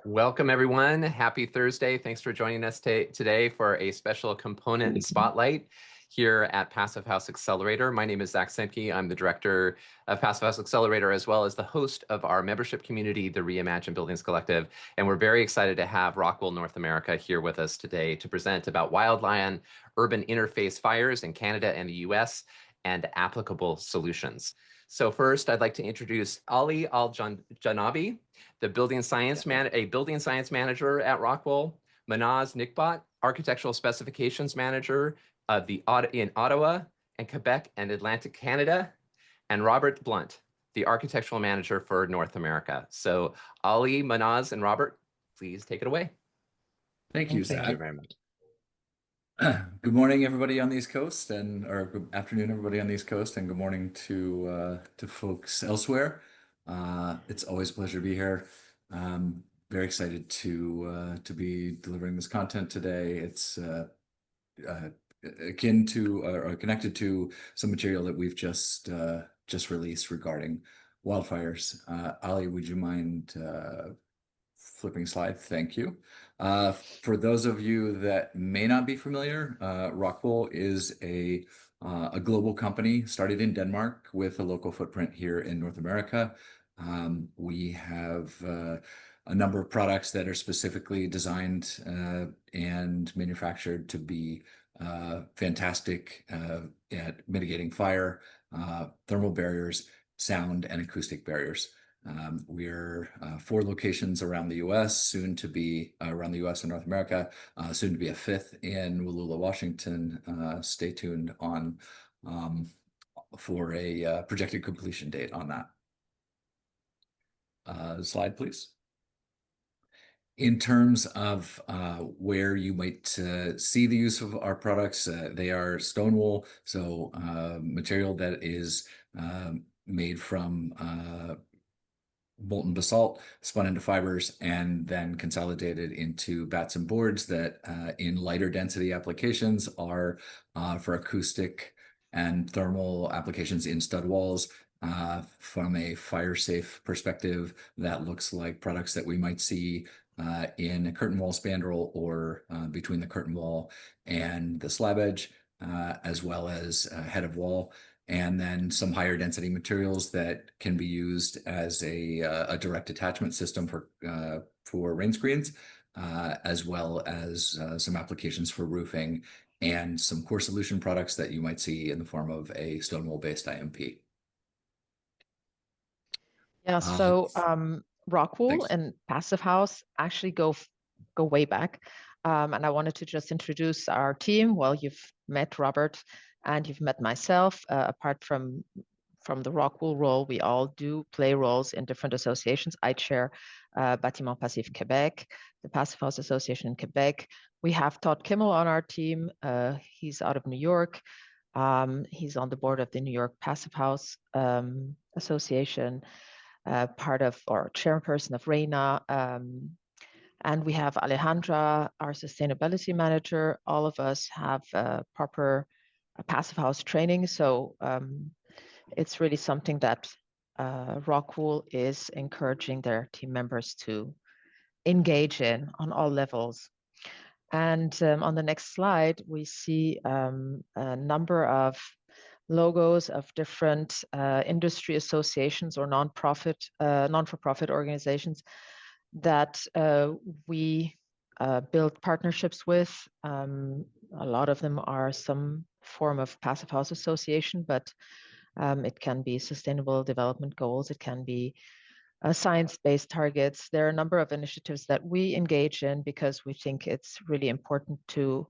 Welcome, everyone. Happy Thursday. Thanks for joining us today for a special component spotlight here at Passive House Accelerator. My name is Zach Semke. I'm the director of Passive House Accelerator, as well as the host of our membership community, the Reimagine Buildings Collective. And we're very excited to have ROCKWOOL North America here with us today to present about wildland-urban interface fires in Canada and the US and applicable solutions. So first, I'd like to introduce Ali Al-Janabi, the building science manager at ROCKWOOL, Manaz Nikbat, architectural specifications manager in Ottawa and Quebec and Atlantic Canada, and Robert Blunt, the architectural manager for North America. So Ali, Manaz, and Robert, please take it away. Thank you, Zach. Thank you very much. Good morning, everybody on the East Coast, or good afternoon, everybody on the East Coast, and good morning to folks elsewhere. It's always a pleasure to be here. Very excited to be delivering this content today. It's akin to or connected to some material that we've just released regarding wildfires. Ali, would you mind flipping slide? Thank you. For those of you that may not be familiar, ROCKWOOL is a global company started in Denmark with a local footprint here in North America. We have a number of products that are specifically designed and manufactured to be fantastic at mitigating fire, thermal barriers, sound, and acoustic barriers. We're 4 locations around the U.S., soon to be around the U.S. and North America, soon to be a 5th in Wallula, Washington. Stay tuned on for a projected completion date on that. Slide, please. In terms of where you might see the use of our products, they are stone wool, so material that is made from molten basalt, spun into fibers, and then consolidated into bats and boards that in lighter density applications are for acoustic and thermal applications in stud walls. From a fire safe perspective, that looks like products that we might see in a curtain wall spandrel or between the curtain wall and the slab edge, as well as head of wall. And then some higher density materials that can be used as a direct attachment system for rain screens, as well as some applications for roofing and some core solution products that you might see in the form of a stone wool based IMP. Yeah, so ROCKWOOL Thanks. and Passive House actually go way back. And I wanted to just introduce our team. Well, you've met Robert and you've met myself. Apart from the ROCKWOOL role, we all do play roles in different associations. I chair Bâtiment Passif Québec, the Passive House Association in Quebec. We have Todd Kimmel on our team. He's out of New York. He's on the board of the New York Passive House Association, part of or chairperson of RENA. And we have Alejandra, our sustainability manager. All of us have proper Passive House training. So it's really something that ROCKWOOL is encouraging their team members to engage in on all levels. And on the next slide, we see a number of logos of different industry associations or non-for-profit organizations that we build partnerships with. A lot of them are some form of Passive House Association, but it can be sustainable development goals. It can be science-based targets. There are a number of initiatives that we engage in because we think it's really important to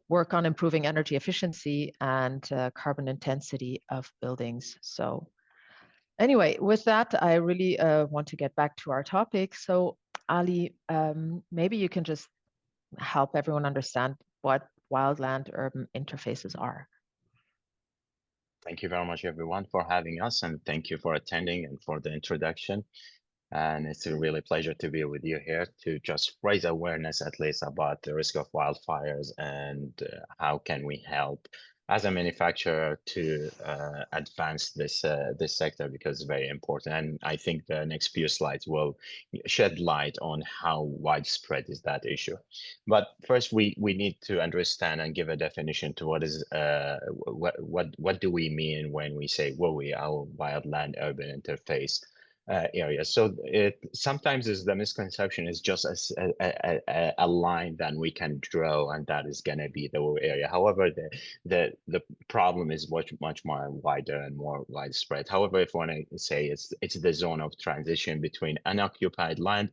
work on improving energy efficiency and carbon intensity of buildings. So anyway, with that, I really want to get back to our topic. So Ali, maybe you can just help everyone understand what wildland-urban interfaces are. Thank you very much, everyone, for having us, and thank you for attending and for the introduction. And it's a really pleasure to be with you here to just raise awareness, at least, about the risk of wildfires and how can we help as a manufacturer to advance this sector, because it's very important. And I think the next few slides will shed light on how widespread is that issue. But first, we need to understand and give a definition to what is what do we mean when we say WUI, our wildland-urban interface area. So it sometimes is the misconception is just a line that we can draw, and that is going to be the area. However, the problem is much more wider and more widespread. However, if I want to say it's the zone of transition between unoccupied land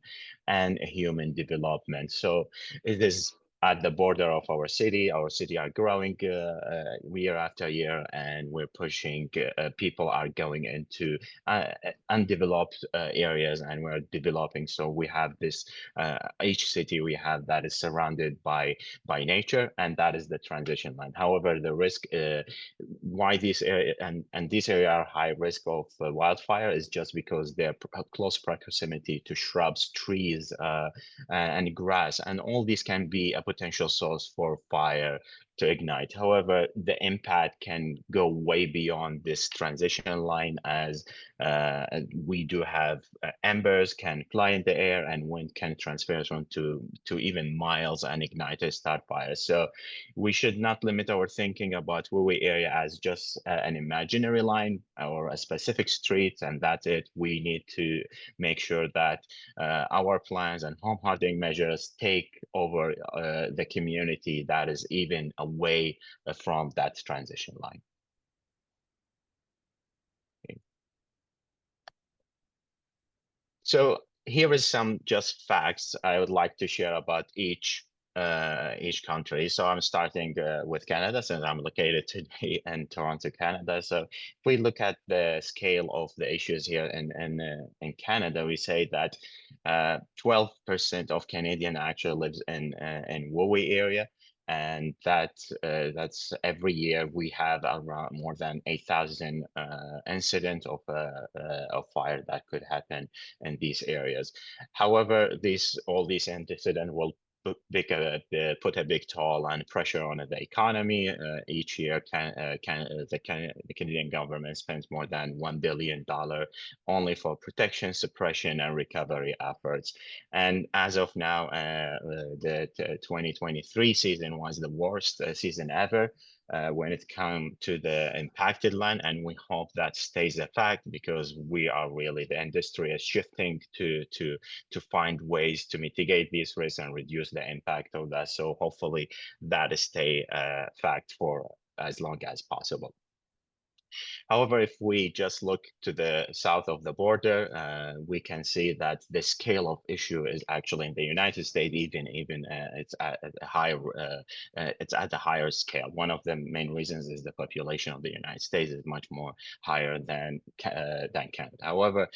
and human development. So it is at the border of our city. Our city are growing year after year, and we're pushing. People are going into undeveloped areas, and we're developing. So we have this. Each city we have that is surrounded by nature, and that is the transition line. However, the risk why this area and this area are high risk of wildfire is just because they're close proximity to shrubs, trees, and grass, and all these can be a potential source for fire to ignite. However, the impact can go way beyond this transition line, as we do have embers can fly in the air, and wind can transfer on to even miles and ignite a start fire. So we should not limit our thinking about WUI area as just an imaginary line or a specific street, and that's it. We need to make sure that our plans and home hardening measures take over the community that is even away from that transition line. Okay. So here is some just facts I would like to share about each country. So I'm starting with Canada, since I'm located today in Toronto, Canada. So if we look at the scale of the issues here in Canada, we say that 12% of Canadian actually lives in WUI area. And that's every year we have around more than 8,000 incidents of fire that could happen in these areas. However, all these incidents will put a big toll and pressure on the economy. Each year, the Canadian government spends more than $1 billion only for protection, suppression, and recovery efforts. And as of now, the 2023 season was the worst season ever. When it comes to the impacted land, and we hope that stays a fact, because we are really, the industry is shifting to find ways to mitigate these risks and reduce the impact of that. So hopefully that stay a fact for as long as possible. However, if we just look to the south of the border, we can see that the scale of issue is actually in the United States, even it's at a higher scale. One of the main reasons is the population of the United States is much more higher than Canada. However,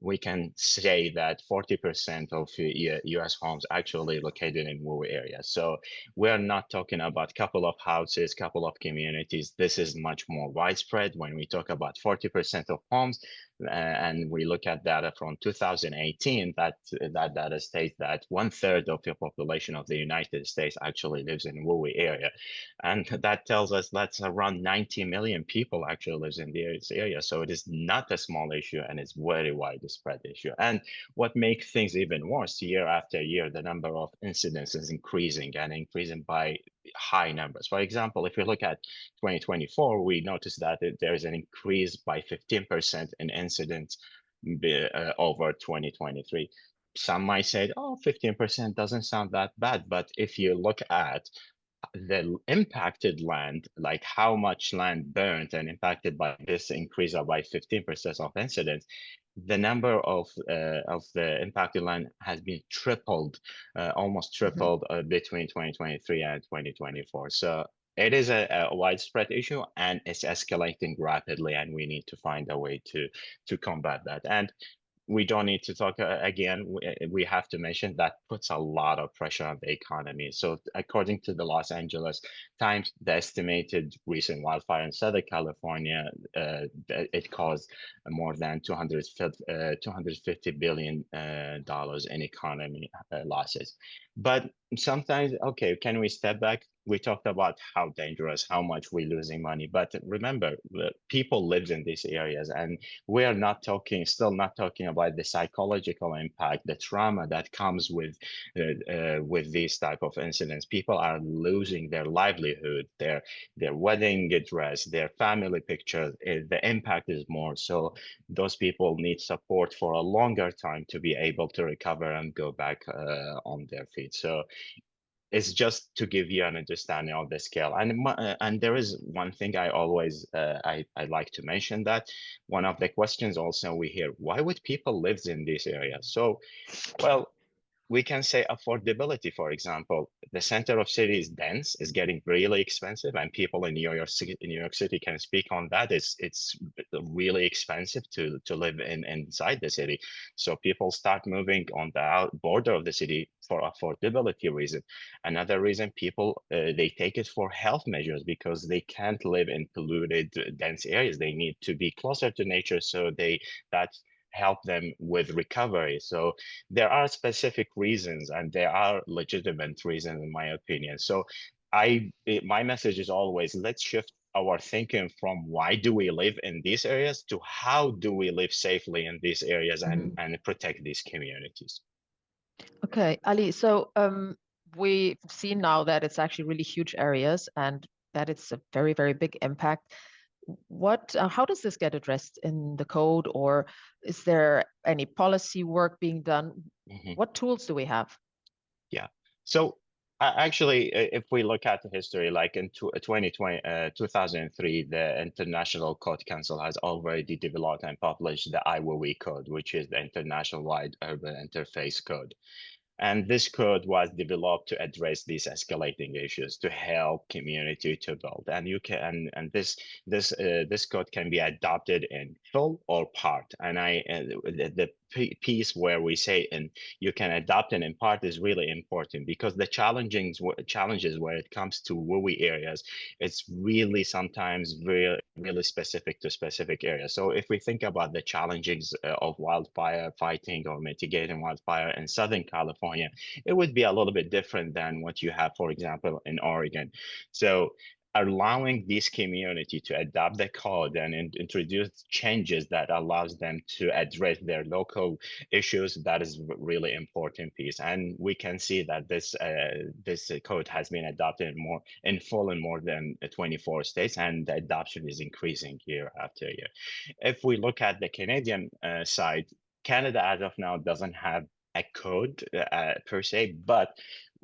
we can say that 40% of U.S. homes actually located in WUI areas. So we're not talking about a couple of houses, couple of communities. This is much more widespread. When we talk about 40% of homes, and we look at data from 2018, that data states that 1/3 of the population of the United States actually lives in WUI area. And that tells us that's around 90 million people actually lives in this area. So it is not a small issue, and it's very widespread issue. And what makes things even worse, year after year, the number of incidents is increasing, and increasing by high numbers. For example, if you look at 2024, we noticed that there is an increase by 15% in incidents over 2023. Some might say, oh, 15% doesn't sound that bad. But if you look at the impacted land, like how much land burned and impacted by this increase of by 15% of incidents, the number of the impacted land has been tripled, almost tripled between 2023 and 2024. So it is a widespread issue, and it's escalating rapidly, and we need to find a way to combat that. And we don't need to talk again. We have to mention that puts a lot of pressure on the economy. So according to the Los Angeles Times, the estimated recent wildfire in Southern California, it caused more than $250 billion in economy losses. But sometimes, okay, can we step back? we talked about how dangerous, how much we're losing money. But remember, people live in these areas, and we are not talking, still not talking about the psychological impact, the trauma that comes with these type of incidents. People are losing their livelihood, their wedding dress, their family pictures. The impact is more. So those people need support for a longer time to be able to recover and go back on their feet. So it's just to give you an understanding of the scale. And there is one thing I always I like to mention, that one of the questions also we hear, why would people live in this area? So, well, we can say affordability, for example. The center of city is dense, is getting really expensive, and people in New York City can speak on that. It's really expensive to live inside the city. So people start moving on the border of the city for affordability reason. Another reason, people they take it for health measures, because they can't live in polluted, dense areas. They need to be closer to nature, so that help them with recovery. So there are specific reasons, and there are legitimate reasons, in my opinion. So my message is always, let's shift our thinking from why do we live in these areas to how do we live safely in these areas and protect these communities. Okay, Ali, so we've seen now that it's actually really huge areas and that it's a very, very big impact. How does this get addressed in the code, or is there any policy work being done? What tools do we have? Yeah, so actually, if we look at the history, like in 2003, the International Code Council has already developed and published the IWUIC code, which is the International Wildland-Urban Interface Code. And this code was developed to address these escalating issues, to help community to build. And you can, and this code can be adopted in full or part. And the piece where we say and you can adopt it in part is really important, because the challenges where it comes to WUI areas, it's really sometimes really specific to specific areas. So if we think about the challenges of wildfire fighting or mitigating wildfire in Southern California, it would be a little bit different than what you have, for example, in Oregon. So allowing this community to adopt the code and introduce changes that allows them to address their local issues, that is really important piece. And we can see that this code has been adopted in full in more than 24 states, and the adoption is increasing year after year. If we look at the Canadian side, Canada as of now doesn't have a code per se, but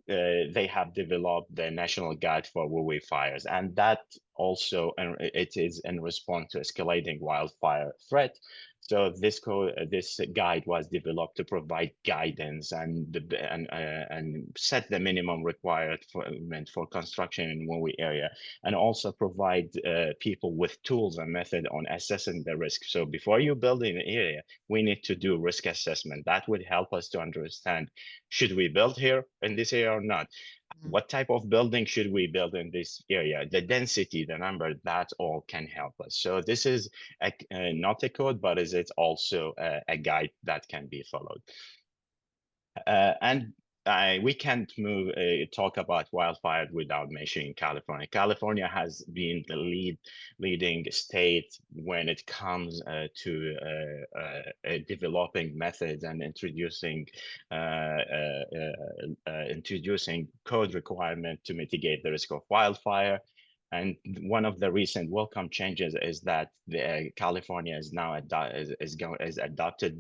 they have developed the National Guide for WUI fires, and that also, and it is in response to escalating wildfire threat. So this guide was developed to provide guidance and set the minimum requirement for construction in WUI area, and also provide people with tools and method on assessing the risk. So before you build in an area, we need to do risk assessment. That would help us to understand, should we build here in this area or not? What type of building should we build in this area? The density, the number, that all can help us. So this is not a code, but it's also a guide that can be followed. And we can't talk about wildfire without mentioning California. California has been the leading state when it comes to developing methods and introducing code requirement to mitigate the risk of wildfire. And one of the recent welcome changes is that California is now adopted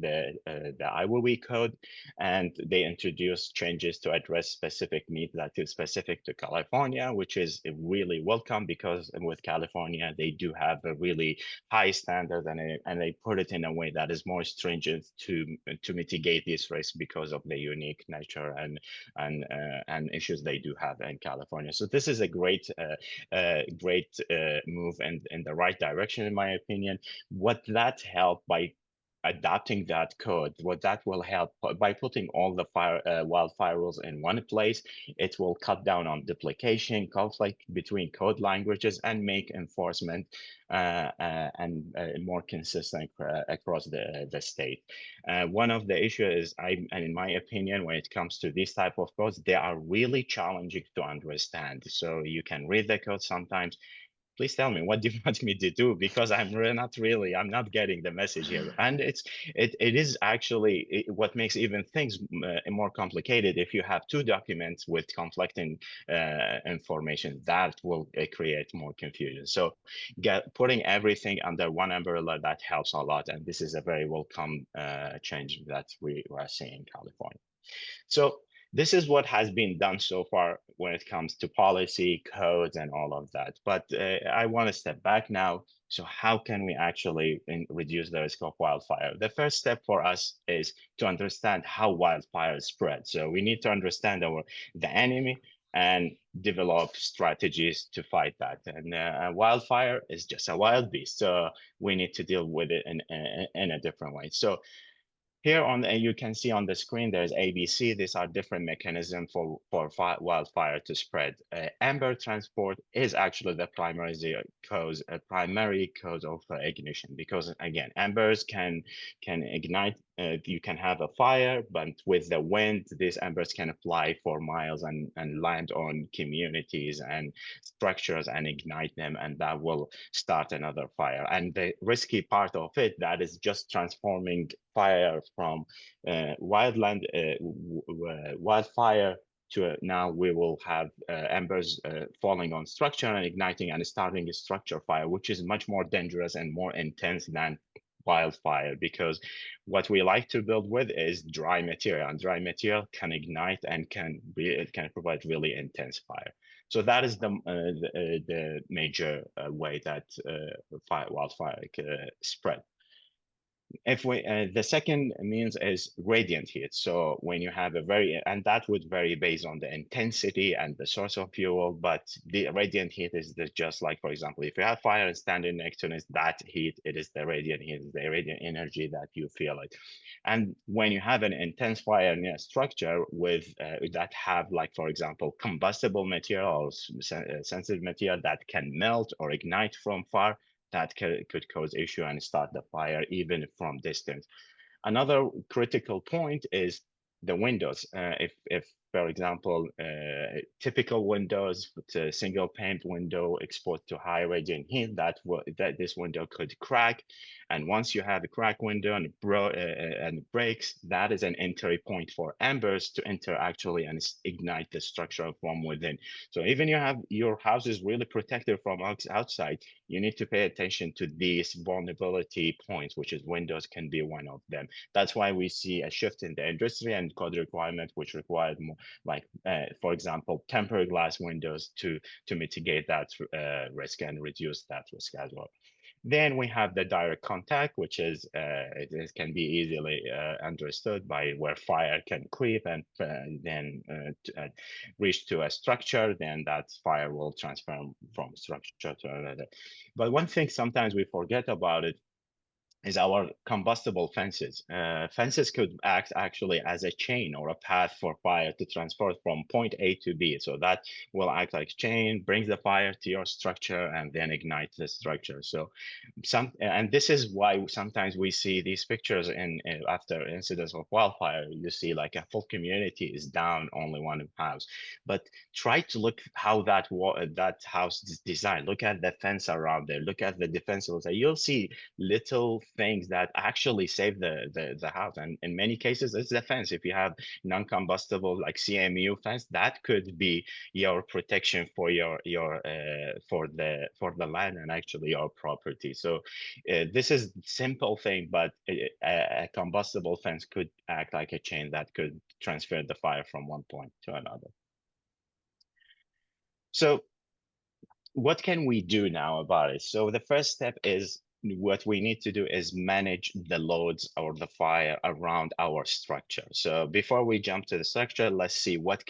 the IWUIC code, and they introduced changes to address specific needs that is specific to California, which is really welcome, because with California they do have a really high standard, and they put it in a way that is more stringent to mitigate these risks because of the unique nature and issues they do have in California. So this is a great move in the right direction, in my opinion. What that helped by adopting that code, what that will help by putting all the wildfire rules in one place, it will cut down on duplication, conflict between code languages, and make enforcement and more consistent across the state. One of the issues is, and in my opinion, when it comes to these type of codes, they are really challenging to understand. So you can read the code sometimes. Please tell me, what do you want me to do? Because I'm not getting the message here. And it is actually what makes even things more complicated. If you have two documents with conflicting information, that will create more confusion. So putting everything under one umbrella, that helps a lot. And this is a very welcome change that we are seeing in California. So this is what has been done so far when it comes to policy, codes, and all of that. But I want to step back now. So how can we actually reduce the risk of wildfire? The first step for us is to understand how wildfires spread. So we need to understand the enemy and develop strategies to fight that. And wildfire is just a wild beast. So we need to deal with it in a different way. So here you can see on the screen, there's ABC. These are different mechanisms for wildfire to spread. Ember transport is actually the primary cause of ignition, because again, embers can ignite. You can have a fire, but with the wind, these embers can fly for miles and land on communities and structures and ignite them, and that will start another fire. And the risky part of it, that is just transforming fire from wildland wildfire to now we will have embers falling on structure and igniting and starting a structure fire, which is much more dangerous and more intense than wildfire, because what we like to build with is dry material, and dry material can ignite and it can provide really intense fire. So that is the major way that wildfire spread. If we the second means is radiant heat. So when you have and that would vary based on the intensity and the source of fuel, but the radiant heat is just like, for example, if you have fire and standing next to it, that heat, it is the radiant heat, the radiant energy that you feel it. And when you have an intense fire in a structure with that have, like, for example, combustible material or sensitive material that can melt or ignite from far, that could cause issue and start the fire even from distance. Another critical point is the windows. If for example, typical windows with a single pane window exposed to high radiant heat, that this window could crack. And once you have a cracked window and it breaks, that is an entry point for embers to enter actually and ignite the structure from within. So even your house is really protected from outside, you need to pay attention to these vulnerability points, which is windows can be one of them. That's why we see a shift in the industry and code requirement, which required more, like, for example, tempered glass windows to mitigate that risk and reduce that risk as well. Then we have the direct contact, which is it can be easily understood by where fire can creep and then reach to a structure. Then that fire will transform from structure to another. But one thing sometimes we forget about it is our combustible fences. Fences could act actually as a chain or a path for fire to transport from point A to B. So that will act like chain, brings the fire to your structure and then ignite the structure. So and this is why sometimes we see these pictures after incidents of wildfire, you see like a full community is down, only one house. But try to look how that house is designed. Look at the fence around there. Look at the defensibles. You'll see little things that actually save the house, and in many cases it's the fence. If you have non-combustible like CMU fence, that could be your protection for for the land and actually your property. So this is simple thing, but a combustible fence could act like a chain that could transfer the fire from one point to another. So what can we do now about it? So the first step is, what we need to do is manage the loads or the fire around our structure. So before we jump to the structure, let's see what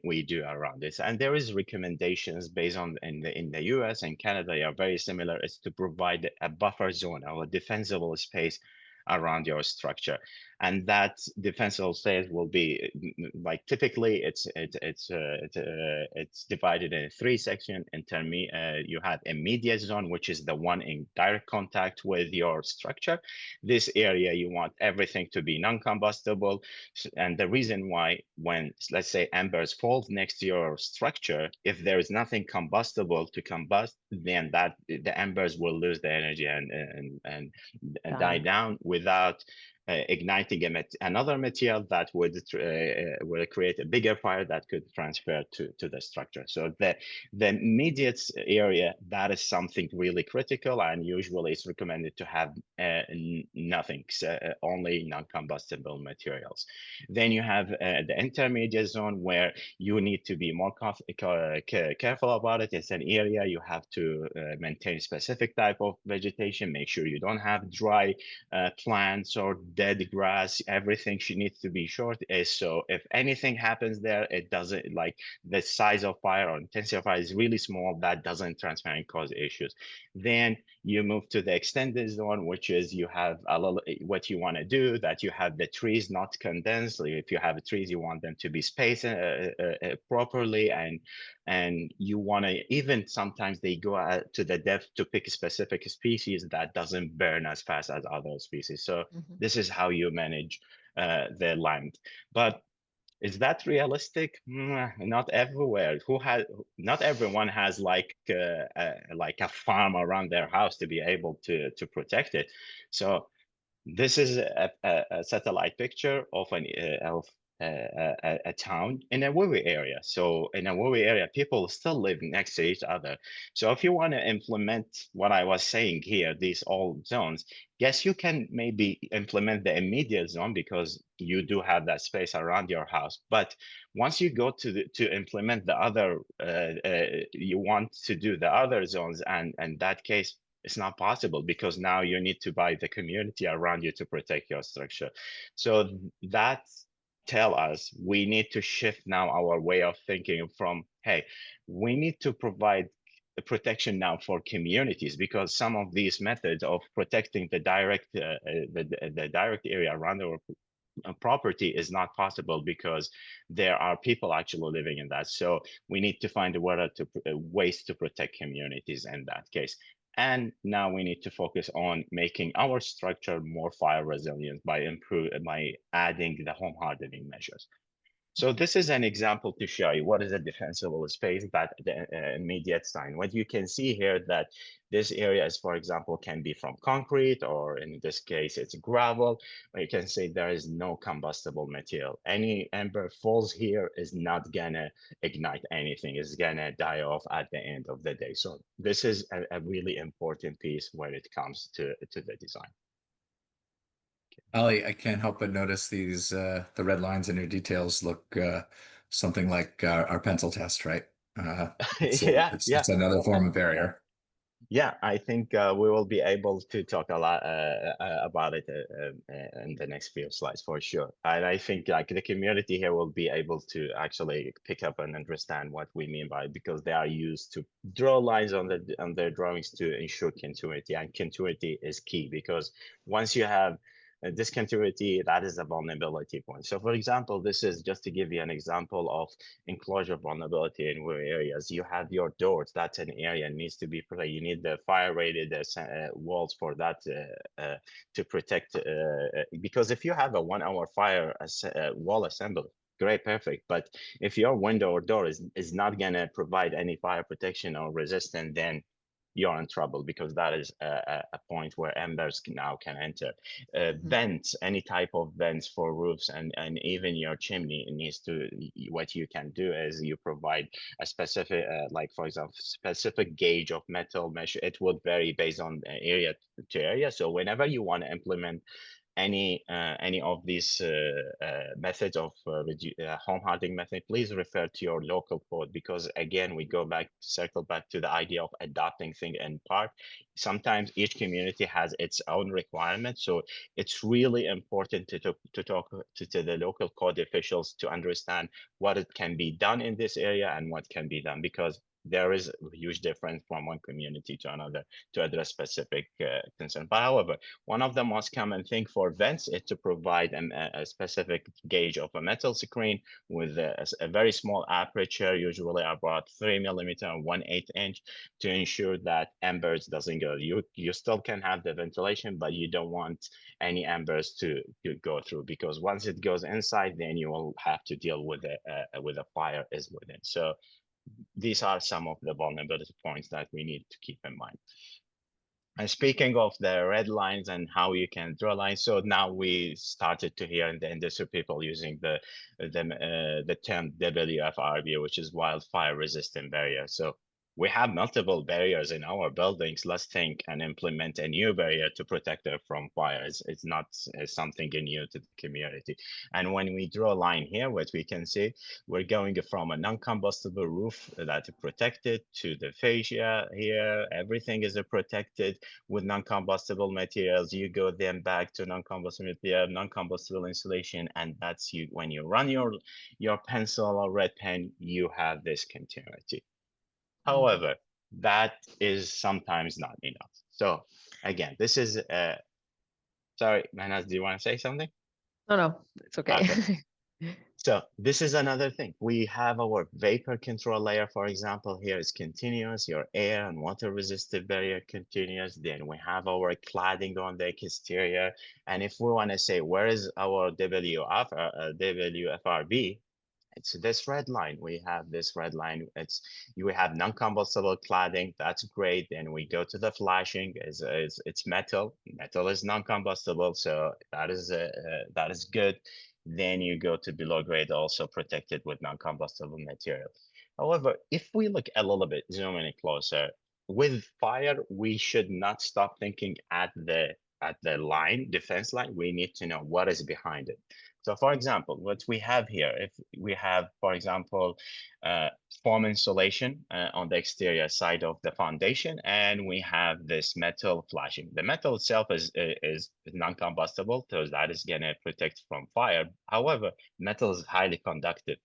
we do around this. And there is recommendations based on in the US and Canada, they are very similar, is to provide a buffer zone or a defensible space around your structure. And that defensible space will be like typically it's divided in 3 sections. You have immediate zone, which is the one in direct contact with your structure. This area you want everything to be non-combustible, and the reason why, when let's say embers fall next to your structure, if there is nothing combustible to combust, then that the embers will lose the energy and die down without igniting another material that would create a bigger fire that could transfer to the structure. So the immediate area, that is something really critical, and usually it's recommended to have nothing, only non-combustible materials. Then you have the intermediate zone, where you need to be more careful about it. It's an area you have to maintain specific type of vegetation, make sure you don't have dry plants or dead grass. Everything should need to be short, so if anything happens there, it doesn't, like the size of fire or intensity of fire is really small, that doesn't transfer and cause issues. Then you move to the extended zone, which is you have a little, what you want to do, that you have the trees not condensed. If you have trees, you want them to be spaced properly, and you want to, even sometimes they go to the depth to pick a specific species that doesn't burn as fast as other species. So this is how you manage the land. But is that realistic? Not everywhere. Not everyone has like a farm around their house to be able to protect it. So this is a satellite picture of a town in a WUIC area. So in a WUIC area, people still live next to each other. So if you want to implement what I was saying here, these all zones, yes, you can maybe implement the immediate zone because you do have that space around your house. But once you go to implement the other, you want to do the other zones, and in that case, it's not possible, because now you need to buy the community around you to protect your structure. So that tell us we need to shift now our way of thinking from, hey, we need to provide protection now for communities, because some of these methods of protecting the direct direct area around our property is not possible, because there are people actually living in that. So we need to find ways to protect communities in that case. And now we need to focus on making our structure more fire resilient by adding the home hardening measures. So this is an example to show you what is a defensible space, that the immediate sign. What you can see here, that this area is, for example, can be from concrete, or in this case, it's gravel. Or you can say there is no combustible material. Any ember falls here is not gonna ignite anything. It's gonna die off at the end of the day. So this is a really important piece when it comes to the design. Ali, I can't help but notice these the red lines in your details look something like our pencil test, right? It's another form of barrier. Yeah, I think we will be able to talk a lot about it in the next few slides for sure. And I think like the community here will be able to actually pick up and understand what we mean by it, because they are used to draw lines on their drawings to ensure continuity, and continuity is key, because once you have discontinuity, that is a vulnerability point. So for example, this is just to give you an example of enclosure vulnerability in rural areas. You have your doors, that's an area needs to be protected. You need the fire rated walls for that to protect, because if you have a 1 hour fire wall assembly, great, perfect. But if your window or door is not gonna provide any fire protection or resistance, then you're in trouble, because that is a point where embers now can enter. Vents, any type of vents for roofs, and even your chimney needs to, what you can do is you provide a specific, like for example, specific gauge of metal measure. It would vary based on area to area. So whenever you want to implement any of these methods of home hardening method, please refer to your local code, because again, we circle back to the idea of adopting things in part. Sometimes each community has its own requirements, so it's really important to talk to the local code officials to understand what it can be done in this area and what can be done, because there is a huge difference from one community to another to address specific concern. But however, one of the most common thing for vents is to provide a specific gauge of a metal screen with a very small aperture, usually about 3 millimeter and 1/8 inch, to ensure that embers doesn't go. You still can have the ventilation, but you don't want any embers to go through, because once it goes inside, then you will have to deal with a fire is within. So these are some of the vulnerability points that we need to keep in mind. And speaking of the red lines and how you can draw lines, so now we started to hear in the industry people using the term WFRB, which is wildfire resistant barrier. So we have multiple barriers in our buildings. Let's think and implement a new barrier to protect them from fires. It's not something new to the community. And when we draw a line here, what we can see, we're going from a non-combustible roof that is protected to the fascia here. Everything is protected with non-combustible materials. You go then back to non-combustible material, non-combustible insulation, and that's you. When you run your pencil or red pen, you have this continuity. However, that is sometimes not enough. So again, this is sorry, Manas, do you want to say something? No, it's okay. Okay. So this is another thing. We have our vapor control layer, for example, here is continuous, your air and water resistive barrier continuous. Then we have our cladding on the exterior. And if we want to say, where is our WFRB? It's this red line. We have this red line. You have non-combustible cladding. That's great. Then we go to the flashing. It's metal. Metal is non-combustible, so that is good. Then you go to below grade, also protected with non-combustible material. However, if we look a little bit, zoom in closer, with fire, we should not stop thinking at the line, defense line. We need to know what is behind it. So for example, what we have here, if we have, for example, foam insulation on the exterior side of the foundation, and we have this metal flashing. The metal itself is non-combustible, so that is going to protect from fire. However, metal is highly conductive.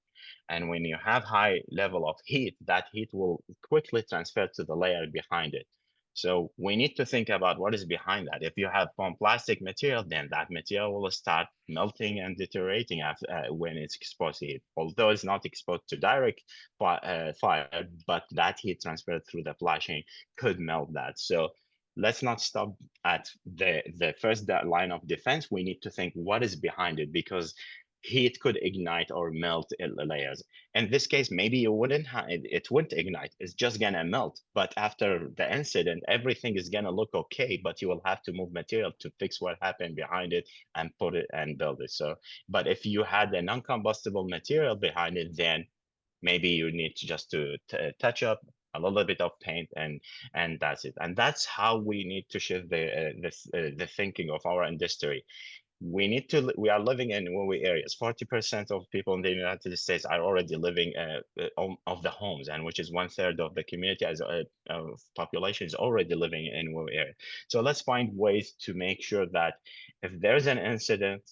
And when you have high level of heat, that heat will quickly transfer to the layer behind it. So we need to think about what is behind that. If you have foam plastic material, then that material will start melting and deteriorating after, when it's exposed to heat. Although it's not exposed to direct fire, but that heat transfer through the flashing could melt that. So let's not stop at the first line of defense. We need to think what is behind it, because heat could ignite or melt layers. In this case, maybe it wouldn't ignite. It's just gonna melt. But after the incident, everything is gonna look okay. But you will have to move material to fix what happened behind it and put it and build it. So, but if you had a non-combustible material behind it, then maybe you need just to touch up a little bit of paint, and that's it. And that's how we need to shift the thinking of our industry. We are living in WUIC areas. 40% of people in the United States are already living of the homes, and which is 1/3 of the community as a population is already living in WUIC area. So let's find ways to make sure that if there's an incident,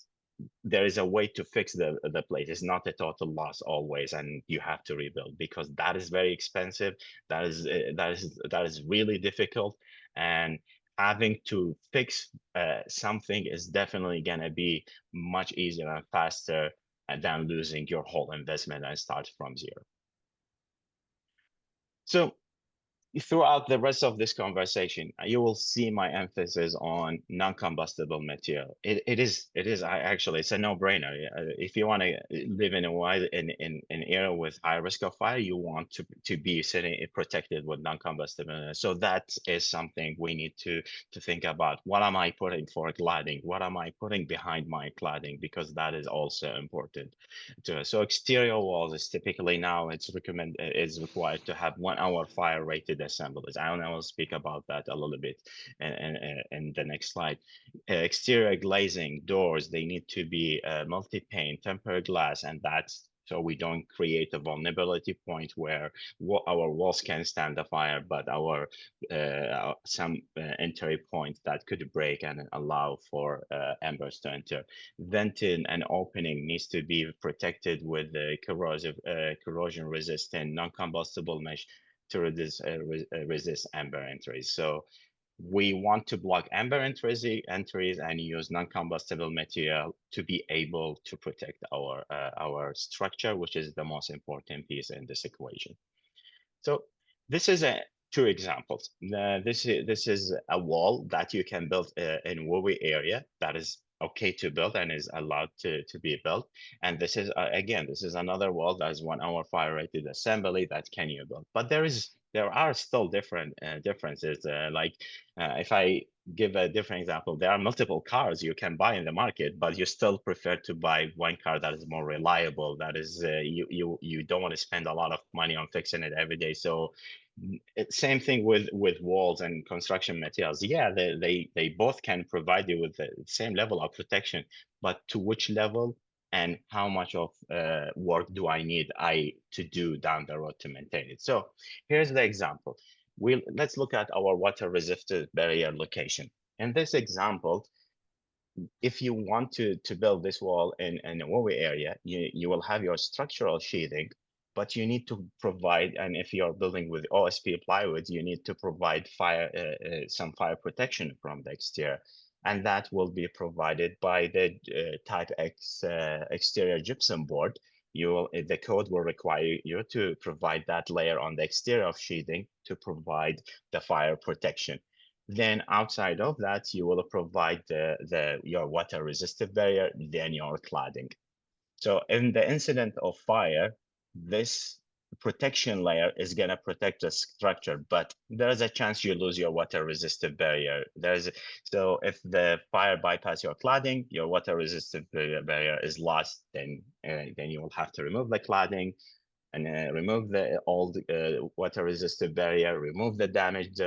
there is a way to fix the place. It's not a total loss always, and you have to rebuild, because that is very expensive. That is really difficult, and having to fix something is definitely going to be much easier and faster than losing your whole investment and start from zero. So throughout the rest of this conversation, you will see my emphasis on non-combustible material. It is actually, it's a no-brainer. If you want to live in an area with high risk of fire, you want to be sitting protected with non-combustible. So that is something we need to think about. What am I putting for cladding? What am I putting behind my cladding? Because that is also important to us. So exterior walls is typically now is required to have 1 hour fire rated assemblies. I will speak about that a little bit in the next slide. Exterior glazing doors, they need to be multi-pane tempered glass, and that's so we don't create a vulnerability point where our walls can stand the fire, but our some entry point that could break and allow for embers to enter. Venting and opening needs to be protected with corrosion resistant non-combustible mesh to resist amber entries. So we want to block amber entries and use non-combustible material to be able to protect our structure, which is the most important piece in this equation. So this is two examples. This is a wall that you can build in WUIC area that is okay to build and is allowed to be built. And this is again, this is another wall that is 1 hour fire rated assembly that can you build. But there are still different differences. If I give a different example, there are multiple cars you can buy in the market, but you still prefer to buy one car that is more reliable. That is, you don't want to spend a lot of money on fixing it every day. So same thing with walls and construction materials. Yeah, they both can provide you with the same level of protection, but to which level and how much of work do I need to do down the road to maintain it? So here's the example. Let's look at our water resistant barrier location. In this example, if you want to build this wall in a WUIC area, you will have your structural sheathing, but you need to provide, and if you're building with OSB plywood, you need to provide some fire protection from the exterior. And that will be provided by the type X exterior gypsum board. The code will require you to provide that layer on the exterior of sheathing to provide the fire protection. Then outside of that, you will provide your water resistive barrier, then your cladding. So in the incident of fire, this protection layer is going to protect the structure, but there's a chance you lose your water resistive barrier. So if the fire bypass your cladding, your water resistive barrier is lost, then you will have to remove the cladding and remove the old water resistive barrier, remove the damaged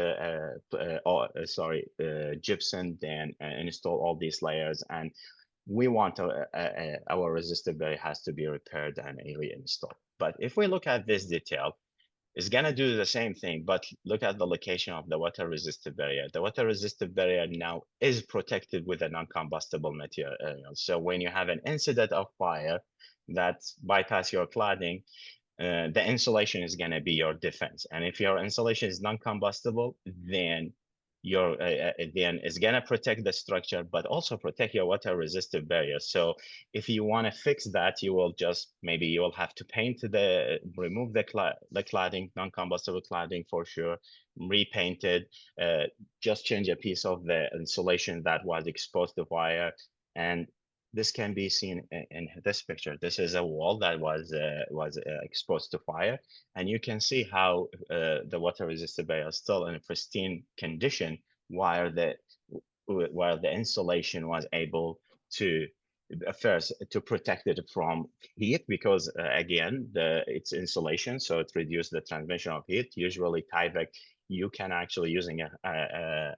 gypsum, then install all these layers. And we want our resistive barrier has to be repaired and reinstalled. But if we look at this detail, it's going to do the same thing, but look at the location of the water resistive barrier. The water resistive barrier now is protected with a non-combustible material. So when you have an incident of fire that bypass your cladding, the insulation is going to be your defense. And if your insulation is non-combustible, then it's going to protect the structure, but also protect your water resistive barrier. So if you want to fix that, you will have to remove the cladding, non-combustible cladding for sure, repaint it, just change a piece of the insulation that was exposed to fire. And this can be seen in this picture. This is a wall that was exposed to fire, and you can see how the water resistant barrier is still in a pristine condition, while the insulation was able to first to protect it from heat, because again it's insulation, so it reduces the transmission of heat. Usually Tyvek, you can actually using a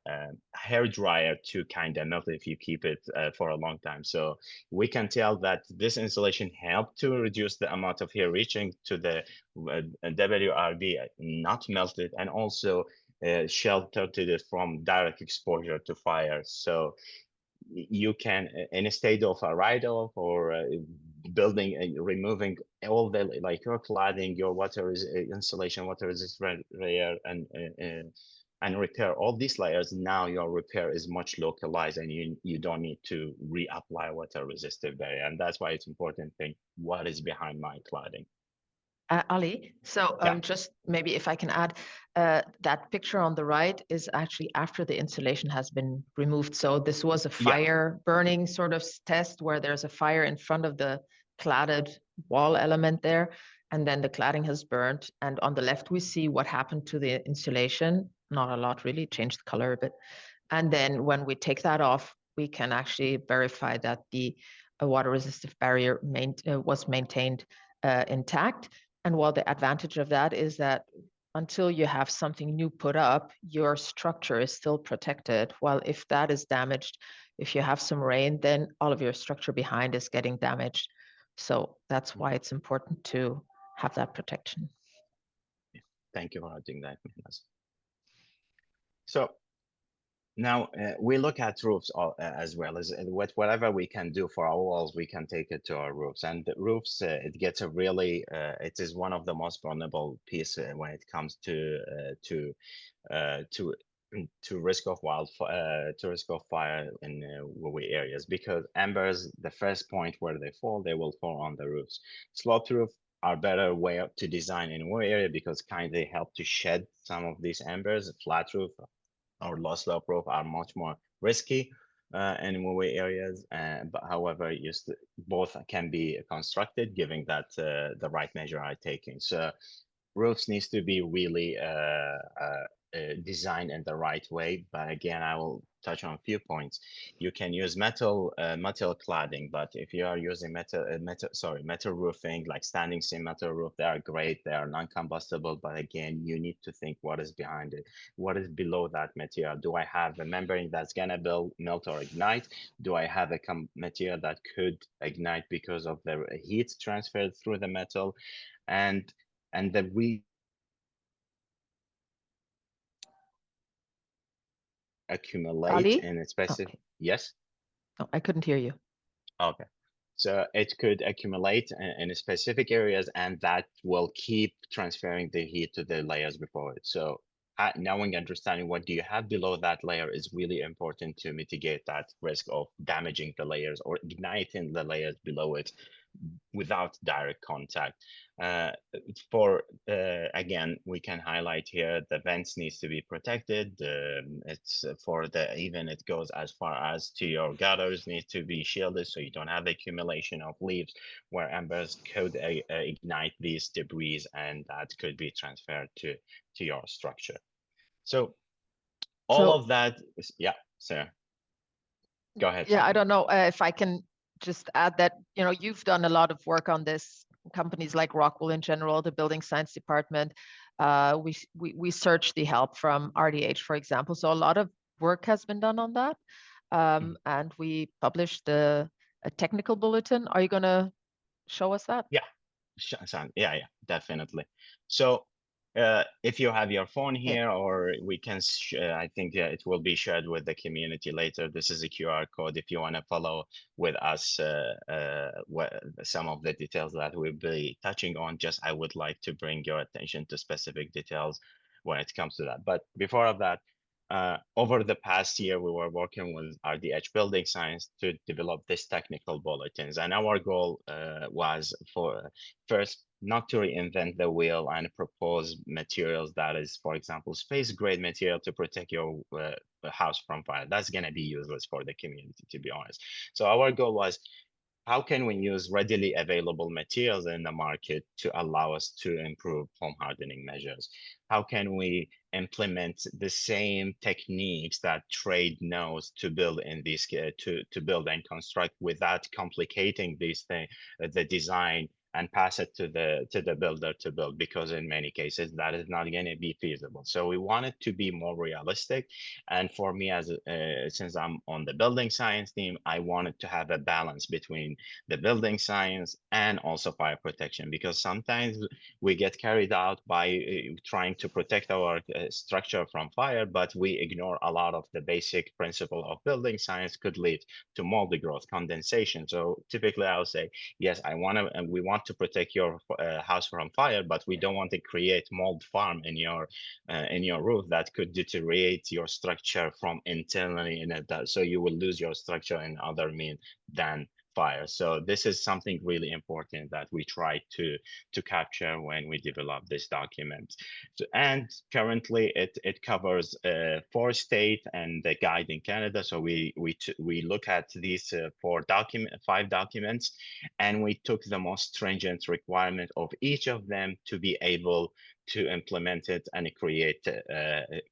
hair dryer to kind of melt it if you keep it for a long time. So we can tell that this insulation helped to reduce the amount of heat reaching to the WRB, not melted, and also sheltered it from direct exposure to fire. So you can, in a state of a write-off or building and removing all the your cladding, your insulation, water resistant layer, and repair all these layers. Now your repair is much localized, and you don't need to reapply water resistant barrier. And that's why it's important to think what is behind my cladding. Ali, so just maybe if I can add, that picture on the right is actually after the insulation has been removed. So this was a fire burning sort of test where there's a fire in front of the cladded wall element there, and then the cladding has burned. And on the left, we see what happened to the insulation. Not a lot, really, changed the color a bit. And then when we take that off, we can actually verify that the water resistive barrier was maintained intact. And while the advantage of that is that until you have something new put up, your structure is still protected. While if that is damaged, if you have some rain, then all of your structure behind is getting damaged. So that's why it's important to have that protection. Thank you for adding that. So Now we look at roofs as well as whatever we can do for our walls, we can take it to our roofs. And the roofs, it gets a really, it is one of the most vulnerable piece when it comes to uh, to to risk of wildfire, to risk of fire in woody areas, because embers, the first point where they will fall on the roofs. Sloped roof are better way to design in woody area because kind they help to shed some of these embers. Flat roof or low slope roof are much more risky in woody areas. But however, both can be constructed, given that the right measure are taken. So roofs needs to be really designed in the right way. But again, I will touch on a few points. You can use metal cladding, but if you are using metal roofing, like standing seam metal roof, they are great. They are non-combustible, but again, you need to think what is behind it. What is below that material? Do I have a membrane that's gonna melt or ignite? Do I have a material that could ignite because of the heat transferred through the metal? And the accumulate Ali? in a specific, Okay. yes? No, I couldn't hear you. Okay. So it could accumulate in specific areas, and that will keep transferring the heat to the layers before it. So knowing, understanding what do you have below that layer is really important to mitigate that risk of damaging the layers or igniting the layers below it without direct contact. Again, we can highlight here the vents needs to be protected. It's for the even it goes as far as to your gutters need to be shielded so you don't have accumulation of leaves where embers could ignite these debris, and that could be transferred to your structure. So all of that is, yeah, Sarah, go ahead. Yeah, I don't know if I can just add that, you've done a lot of work on this, companies like ROCKWOOL in general, the building science department. We search the help from RDH, for example. So a lot of work has been done on that. And we published a technical bulletin. Are you going to show us that? Yeah, yeah, definitely. So if you have your phone here, or we can, I think it will be shared with the community later. This is a QR code if you want to follow with us some of the details that we'll be touching on. Just I would like to bring your attention to specific details when it comes to that. But before that, over the past year, we were working with RDH Building Science to develop these technical bulletins. And our goal was for first, not to reinvent the wheel and propose materials that is, for example, space grade material to protect your house from fire. That's going to be useless for the community, to be honest. So our goal was, how can we use readily available materials in the market to allow us to improve home hardening measures? How can we implement the same techniques that trade knows to build in these to build and construct without complicating these things, the design, and pass it to the builder to build, because in many cases that is not going to be feasible. So we wanted to be more realistic, and for me, as since I'm on the building science team, I wanted to have a balance between the building science and also fire protection, because sometimes we get carried out by trying to protect our structure from fire, but we ignore a lot of the basic principle of building science could lead to moldy growth, condensation. So typically I'll say, yes, we want to protect your house from fire, but we don't want to create mold farm in your roof that could deteriorate your structure from internally in it. So you will lose your structure in other means than fire. So this is something really important that we try to capture when we develop this document. So, and currently it covers 4 states and the guide in Canada. So we look at these 5 documents, and we took the most stringent requirement of each of them to be able to implement it and create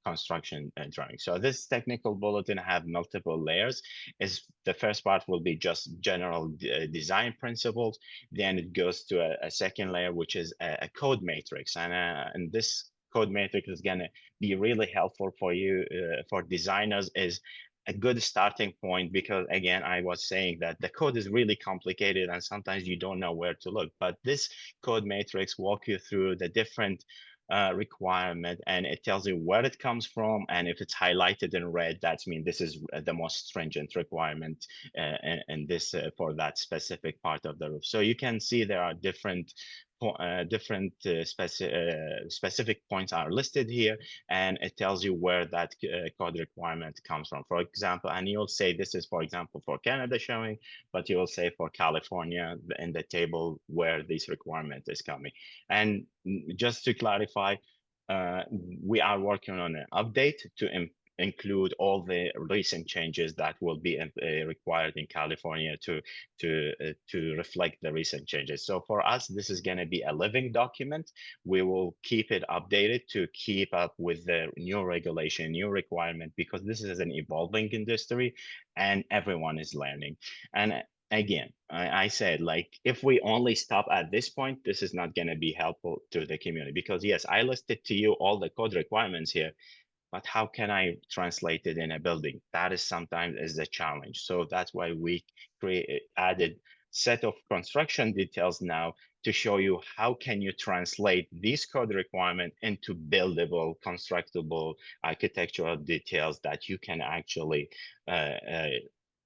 construction drawing. So this technical bulletin have multiple layers. The first part will be just general design principles. Then it goes to a second layer, which is a code matrix. And this code matrix is going to be really helpful for you, for designers, is a good starting point, because again, I was saying that the code is really complicated and sometimes you don't know where to look, but this code matrix walk you through the different requirement, and it tells you where it comes from. And if it's highlighted in red, that means this is the most stringent requirement and this for that specific part of the roof. So you can see there are different specific points are listed here, and it tells you where that code requirement comes from. For example, and you'll say this is, for example, for Canada showing, but you will say for California in the table where this requirement is coming. And just to clarify, we are working on an update to include all the recent changes that will be required in California to reflect the recent changes. So for us, this is going to be a living document. We will keep it updated to keep up with the new regulation, new requirement, because this is an evolving industry and everyone is learning. And again, I said, like, if we only stop at this point, this is not going to be helpful to the community, because yes, I listed to you all the code requirements here, but how can I translate it in a building? That is sometimes is a challenge. So that's why we added set of construction details now to show you how can you translate these code requirements into buildable, constructible architectural details that you can actually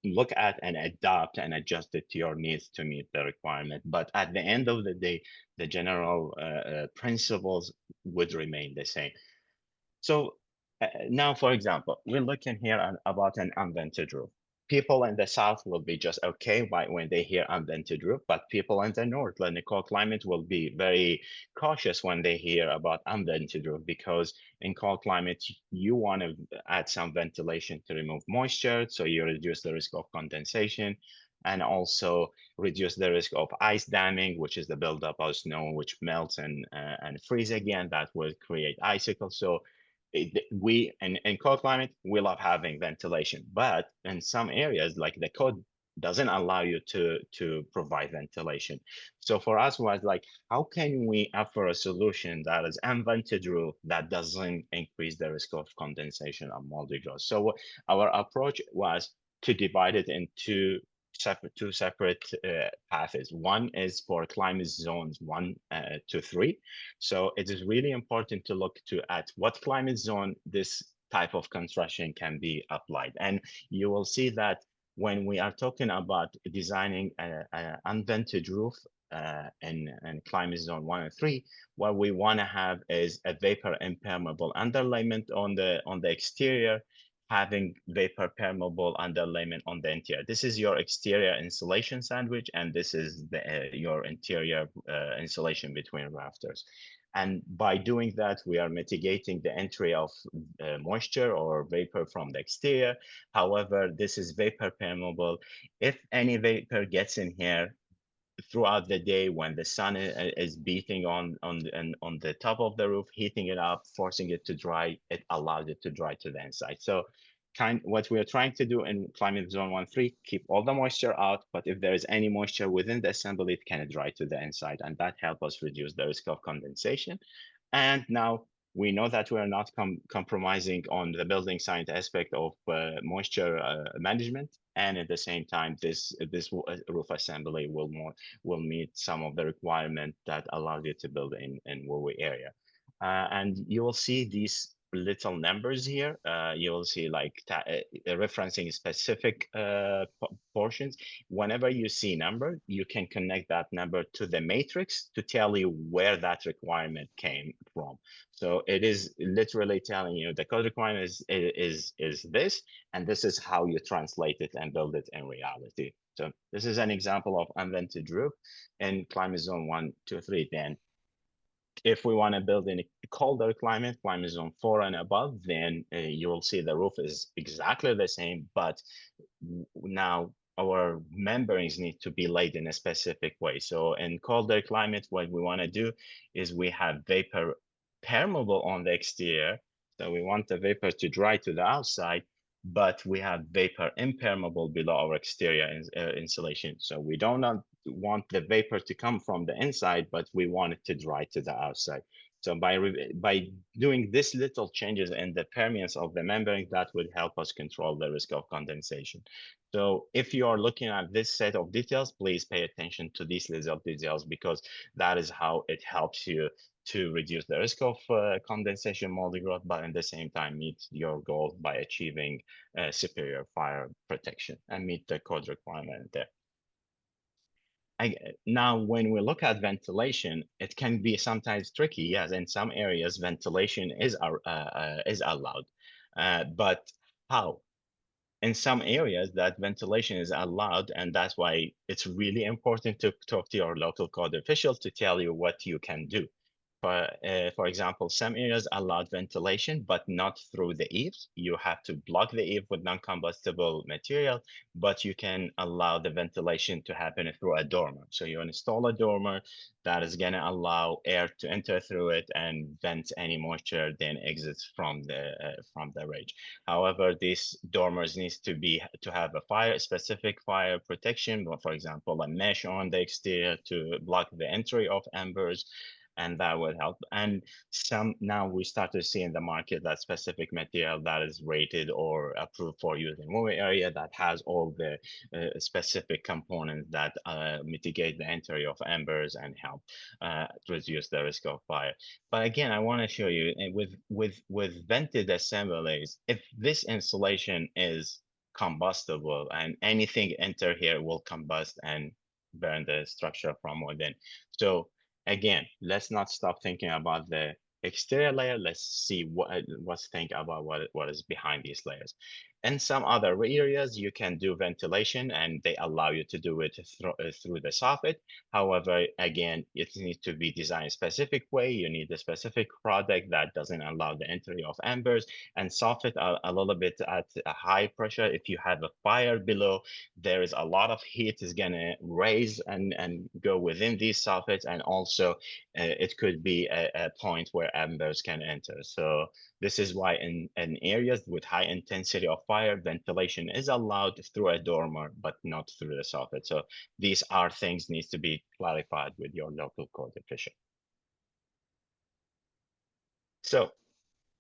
look at and adopt and adjust it to your needs to meet the requirement. But at the end of the day, the general principles would remain the same. So now, for example, we're looking here about an unvented roof. People in the south will be just okay when they hear unvented roof, but people in the north, in the cold climate, will be very cautious when they hear about unvented roof, because in cold climate, you want to add some ventilation to remove moisture, so you reduce the risk of condensation, and also reduce the risk of ice damming, which is the buildup of snow, which melts and freeze again. That will create icicles. So we in cold climate, we love having ventilation, but in some areas, like the code doesn't allow you to provide ventilation. So for us was like, how can we offer a solution that is unvented roof that doesn't increase the risk of condensation and moldy growth? So our approach was to divide it into two separate paths. One is for climate zones 1 to 3. So it is really important to look at what climate zone this type of construction can be applied. And you will see that when we are talking about designing an unvented roof in climate zone 1 and 3, what we want to have is a vapor impermeable underlayment on the exterior, having vapor permeable underlayment on the interior. This is your exterior insulation sandwich, and this is your interior insulation between rafters. And by doing that, we are mitigating the entry of moisture or vapor from the exterior. However, this is vapor permeable. If any vapor gets in here throughout the day when the sun is beating on the top of the roof, heating it up, forcing it to dry, it allows it to dry to the inside. So what we are trying to do in climate zone 1-3, keep all the moisture out, but if there is any moisture within the assembly, it can dry to the inside, and that helps us reduce the risk of condensation. And now we know that we are not compromising on the building science aspect of moisture management, and at the same time, this roof assembly will meet some of the requirement that allows you to build in WUIC area. And you will see these little numbers here. You will see like referencing specific portions. Whenever you see number, you can connect that number to the matrix to tell you where that requirement came from. So it is literally telling you the code requirement is this, and this is how you translate it and build it in reality. So this is an example of unvented roof in climate zone 1, 2, 3. Then if we want to build in a colder climate zone 4 and above, then you will see the roof is exactly the same, but now our membranes need to be laid in a specific way. So in colder climate, what we want to do is we have vapor permeable on the exterior. So we want the vapor to dry to the outside, but we have vapor impermeable below our exterior insulation. So we don't want the vapor to come from the inside, but we want it to dry to the outside. So by doing this little changes in the permeance of the membrane, that would help us control the risk of condensation. So if you are looking at this set of details, please pay attention to these little details, because that is how it helps you to reduce the risk of condensation mold growth, but at the same time meet your goal by achieving superior fire protection and meet the code requirement there. Now, when we look at ventilation, it can be sometimes tricky. Yes, in some areas, ventilation is allowed, but how? In some areas, that ventilation is allowed, and that's why it's really important to talk to your local code official to tell you what you can do. For example, some areas allowed ventilation, but not through the eaves. You have to block the eave with non-combustible material, but you can allow the ventilation to happen through a dormer. So you install a dormer that is going to allow air to enter through it and vent any moisture, then exits from the ridge. However, these dormers needs to have a specific fire protection, for example, a mesh on the exterior to block the entry of embers, and that would help. And now we start to see in the market that specific material that is rated or approved for use in moving area that has all the specific components that mitigate the entry of embers and help reduce the risk of fire. But again, I want to show you with vented assemblies, if this insulation is combustible and anything enter here will combust and burn the structure from within. So again, let's not stop thinking about the exterior layer. Let's see let's think about what is behind these layers. In some other areas, you can do ventilation and they allow you to do it through the soffit. However, again, it needs to be designed a specific way. You need a specific product that doesn't allow the entry of embers, and soffit a little bit at a high pressure. If you have a fire below, there is a lot of heat is going to raise and go within these soffits, and also it could be a point where embers can enter. So this is why in areas with high intensity of fire, ventilation is allowed through a dormer, but not through the soffit. So these are things needs to be clarified with your local code official. So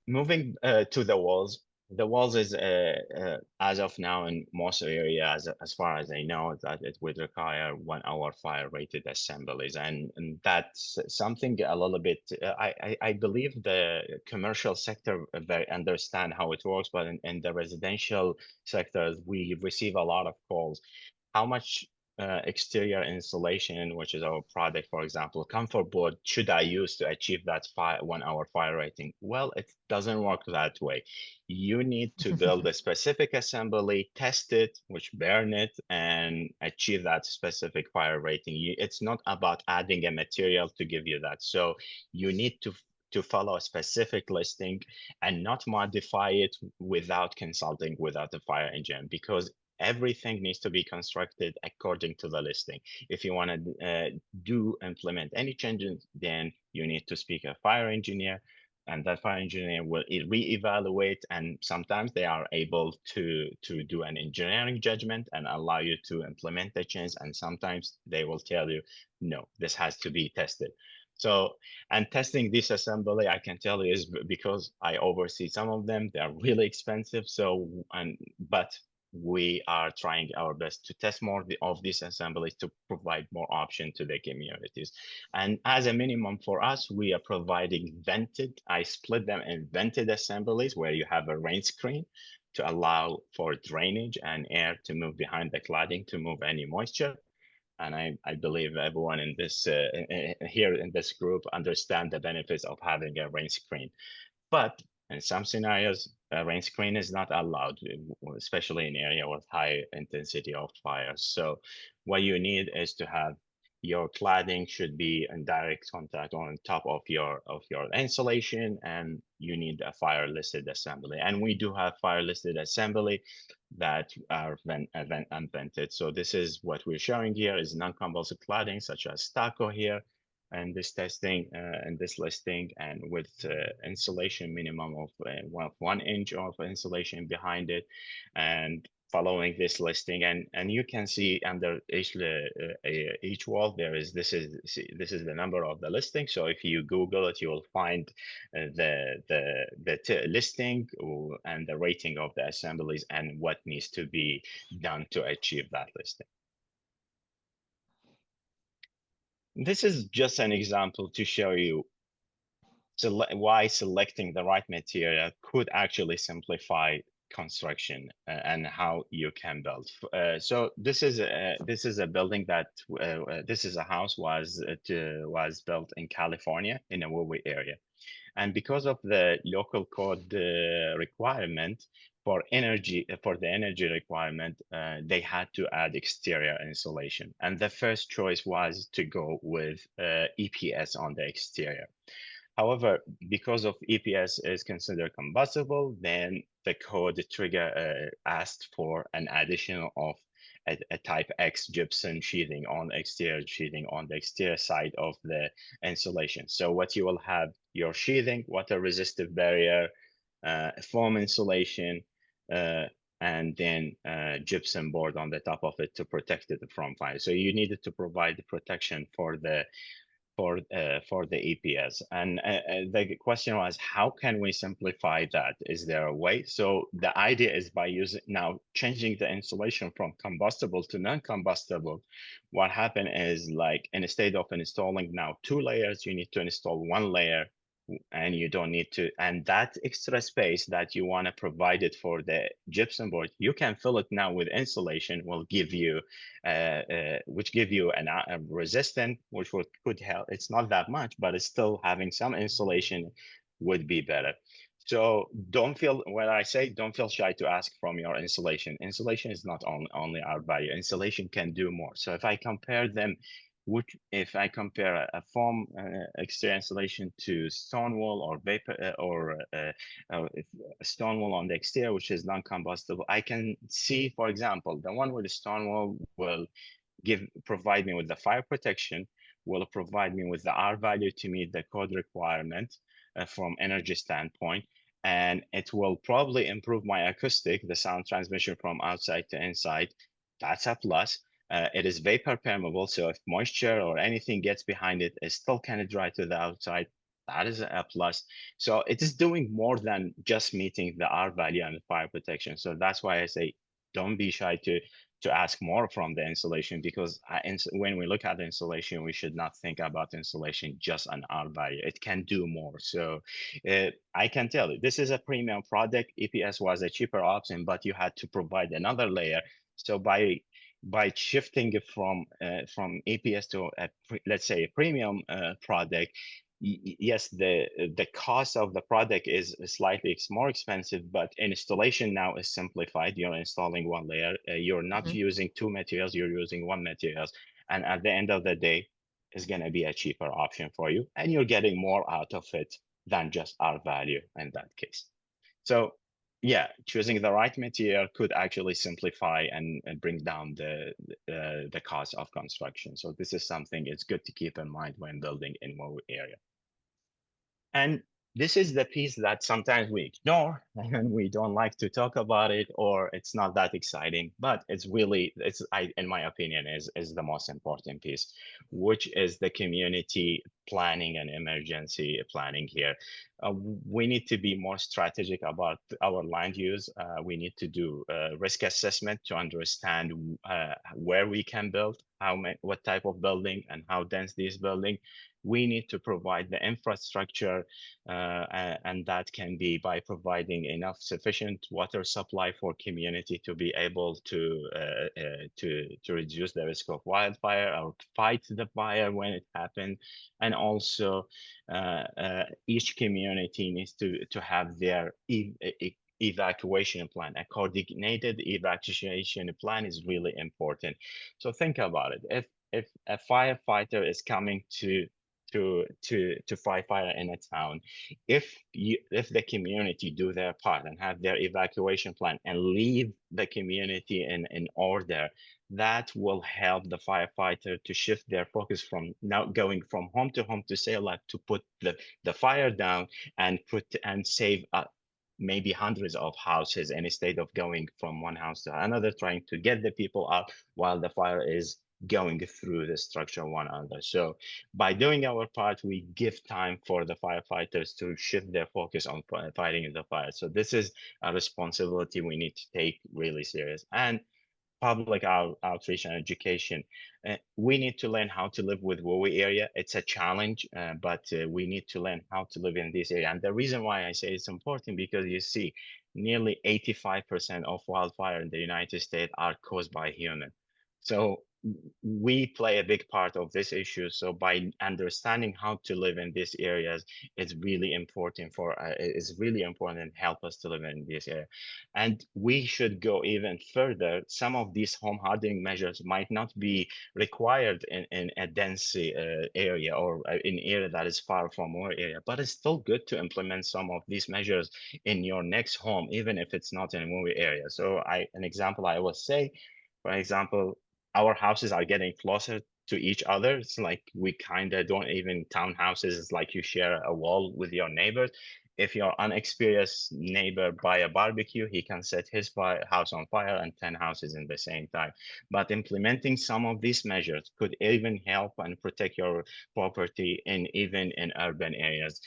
moving to the walls. The walls is, as of now, in most areas, as far as I know, that it would require 1 hour fire rated assemblies. And that's something a little bit, I believe the commercial sector very understand how it works, but in the residential sectors, we receive a lot of calls. How much exterior insulation, which is our product, for example, comfort board, should I use to achieve that 1 hour fire rating? Well, it doesn't work that way. You need to build a specific assembly, test it, which burn it, and achieve that specific fire rating. It's not about adding a material to give you that. So you need to follow a specific listing and not modify it without consulting without a fire engine, because everything needs to be constructed according to the listing. If you want to implement any changes, then you need to speak a fire engineer, and that fire engineer will reevaluate, and sometimes they are able to do an engineering judgment and allow you to implement the change, and sometimes they will tell you, no, this has to be tested. So, and testing this assembly, I can tell you, is because I oversee some of them. They are really expensive. So, but we are trying our best to test more of these assemblies to provide more option to the communities. And as a minimum for us, we are providing vented. I split them in vented assemblies where you have a rain screen to allow for drainage and air to move behind the cladding to move any moisture. And I believe everyone in this here in this group understand the benefits of having a rain screen. But in some scenarios, a rain screen is not allowed, especially in area with high intensity of fire. So what you need is to have your cladding should be in direct contact on top of your insulation, and you need a fire listed assembly. And we do have fire listed assembly that are unvented. So this is what we're showing here is non-combustible cladding such as stucco here, and this testing and this listing, and with insulation minimum of 1 inch of insulation behind it, and following this listing, and you can see under each wall there is this is the number of the listing. So if you Google it, you will find the listing and the rating of the assemblies and what needs to be done to achieve that listing. This is just an example to show you why selecting the right material could actually simplify construction and how you can build. So this is a building that this is a house was built in California in a IWUIC area, and because of the local code requirement for the energy requirement, they had to add exterior insulation, and the first choice was to go with EPS on the exterior. However, because of EPS is considered combustible, then the code trigger asked for an additional of a type X gypsum sheathing on the exterior side of the insulation. So what you will have, your sheathing, water resistive barrier, foam insulation, and then gypsum board on the top of it to protect it from fire. So you needed to provide the protection for the EPS. And the question was, how can we simplify that? Is there a way? So the idea is by changing the insulation from combustible to non-combustible. What happened is, like, instead of installing now 2 layers, you need to install 1 layer, and you don't need to, and that extra space that you want to provide it for the gypsum board, you can fill it now with insulation, will give you which give you a resistant, which could help. It's not that much, but it's still having some insulation would be better. So don't feel, when I say don't feel shy to ask from your insulation. Insulation is not only our value. Insulation can do more. So if I compare them, if I compare a foam exterior insulation to stone wool or vapor or stone wool on the exterior, which is non-combustible, I can see, for example, the one with the stone wool will provide me with the fire protection, will provide me with the R value to meet the code requirement from energy standpoint, and it will probably improve my acoustic, the sound transmission from outside to inside. That's a plus. It is vapor permeable, so if moisture or anything gets behind it, it still kind of dry to the outside. That is a plus. So it is doing more than just meeting the R value and the fire protection. So that's why I say don't be shy to ask more from the insulation, because when we look at the insulation, we should not think about insulation just an R value. It can do more. So I can tell you, this is a premium product. EPS was a cheaper option, but you had to provide another layer. So by shifting it from EPS to let's say a premium product, yes, the cost of the product is slightly more expensive, but installation now is simplified. You're installing 1 layer. You're not using 2 materials. You're using 1 materials, and at the end of the day, it's going to be a cheaper option for you, and you're getting more out of it than just R value in that case. So yeah, choosing the right material could actually simplify and bring down the cost of construction. So this is something it's good to keep in mind when building in one area. And this is the piece that sometimes we ignore and we don't like to talk about it, or it's not that exciting, but it's really, in my opinion, is the most important piece, which is the community planning and emergency planning here. We need to be more strategic about our land use. We need to do risk assessment to understand where we can build, what type of building, and how dense this building. We need to provide the infrastructure, and that can be by providing enough sufficient water supply for community to be able to reduce the risk of wildfire or fight the fire when it happens. And also each community needs to have their evacuation plan. A coordinated evacuation plan is really important. So think about it. If a firefighter is coming to fight fire in a town, if the community do their part and have their evacuation plan and leave the community in order, that will help the firefighter to shift their focus from now going from home to save life, to put the fire down and save maybe hundreds of houses, instead of going from one house to another, trying to get the people out while the fire is going through the structure one another. So by doing our part, we give time for the firefighters to shift their focus on fighting the fire. So this is a responsibility we need to take really serious. And public outreach and education. We need to learn how to live with WUI area. It's a challenge, but we need to learn how to live in this area. And the reason why I say it's important, because you see, nearly 85% of wildfire in the United States are caused by human. So we play a big part of this issue. So by understanding how to live in these areas, it's really important and help us to live in this area. And we should go even further. Some of these home hardening measures might not be required in a dense area or in area that is far from our area, but it's still good to implement some of these measures in your next home, even if it's not in a movie area. So an example I will say, for example, our houses are getting closer to each other. It's like we kind of don't even townhouses. It's like you share a wall with your neighbors. If your unexperienced neighbor buy a barbecue, he can set his house on fire and 10 houses in the same time. But implementing some of these measures could even help and protect your property even in urban areas,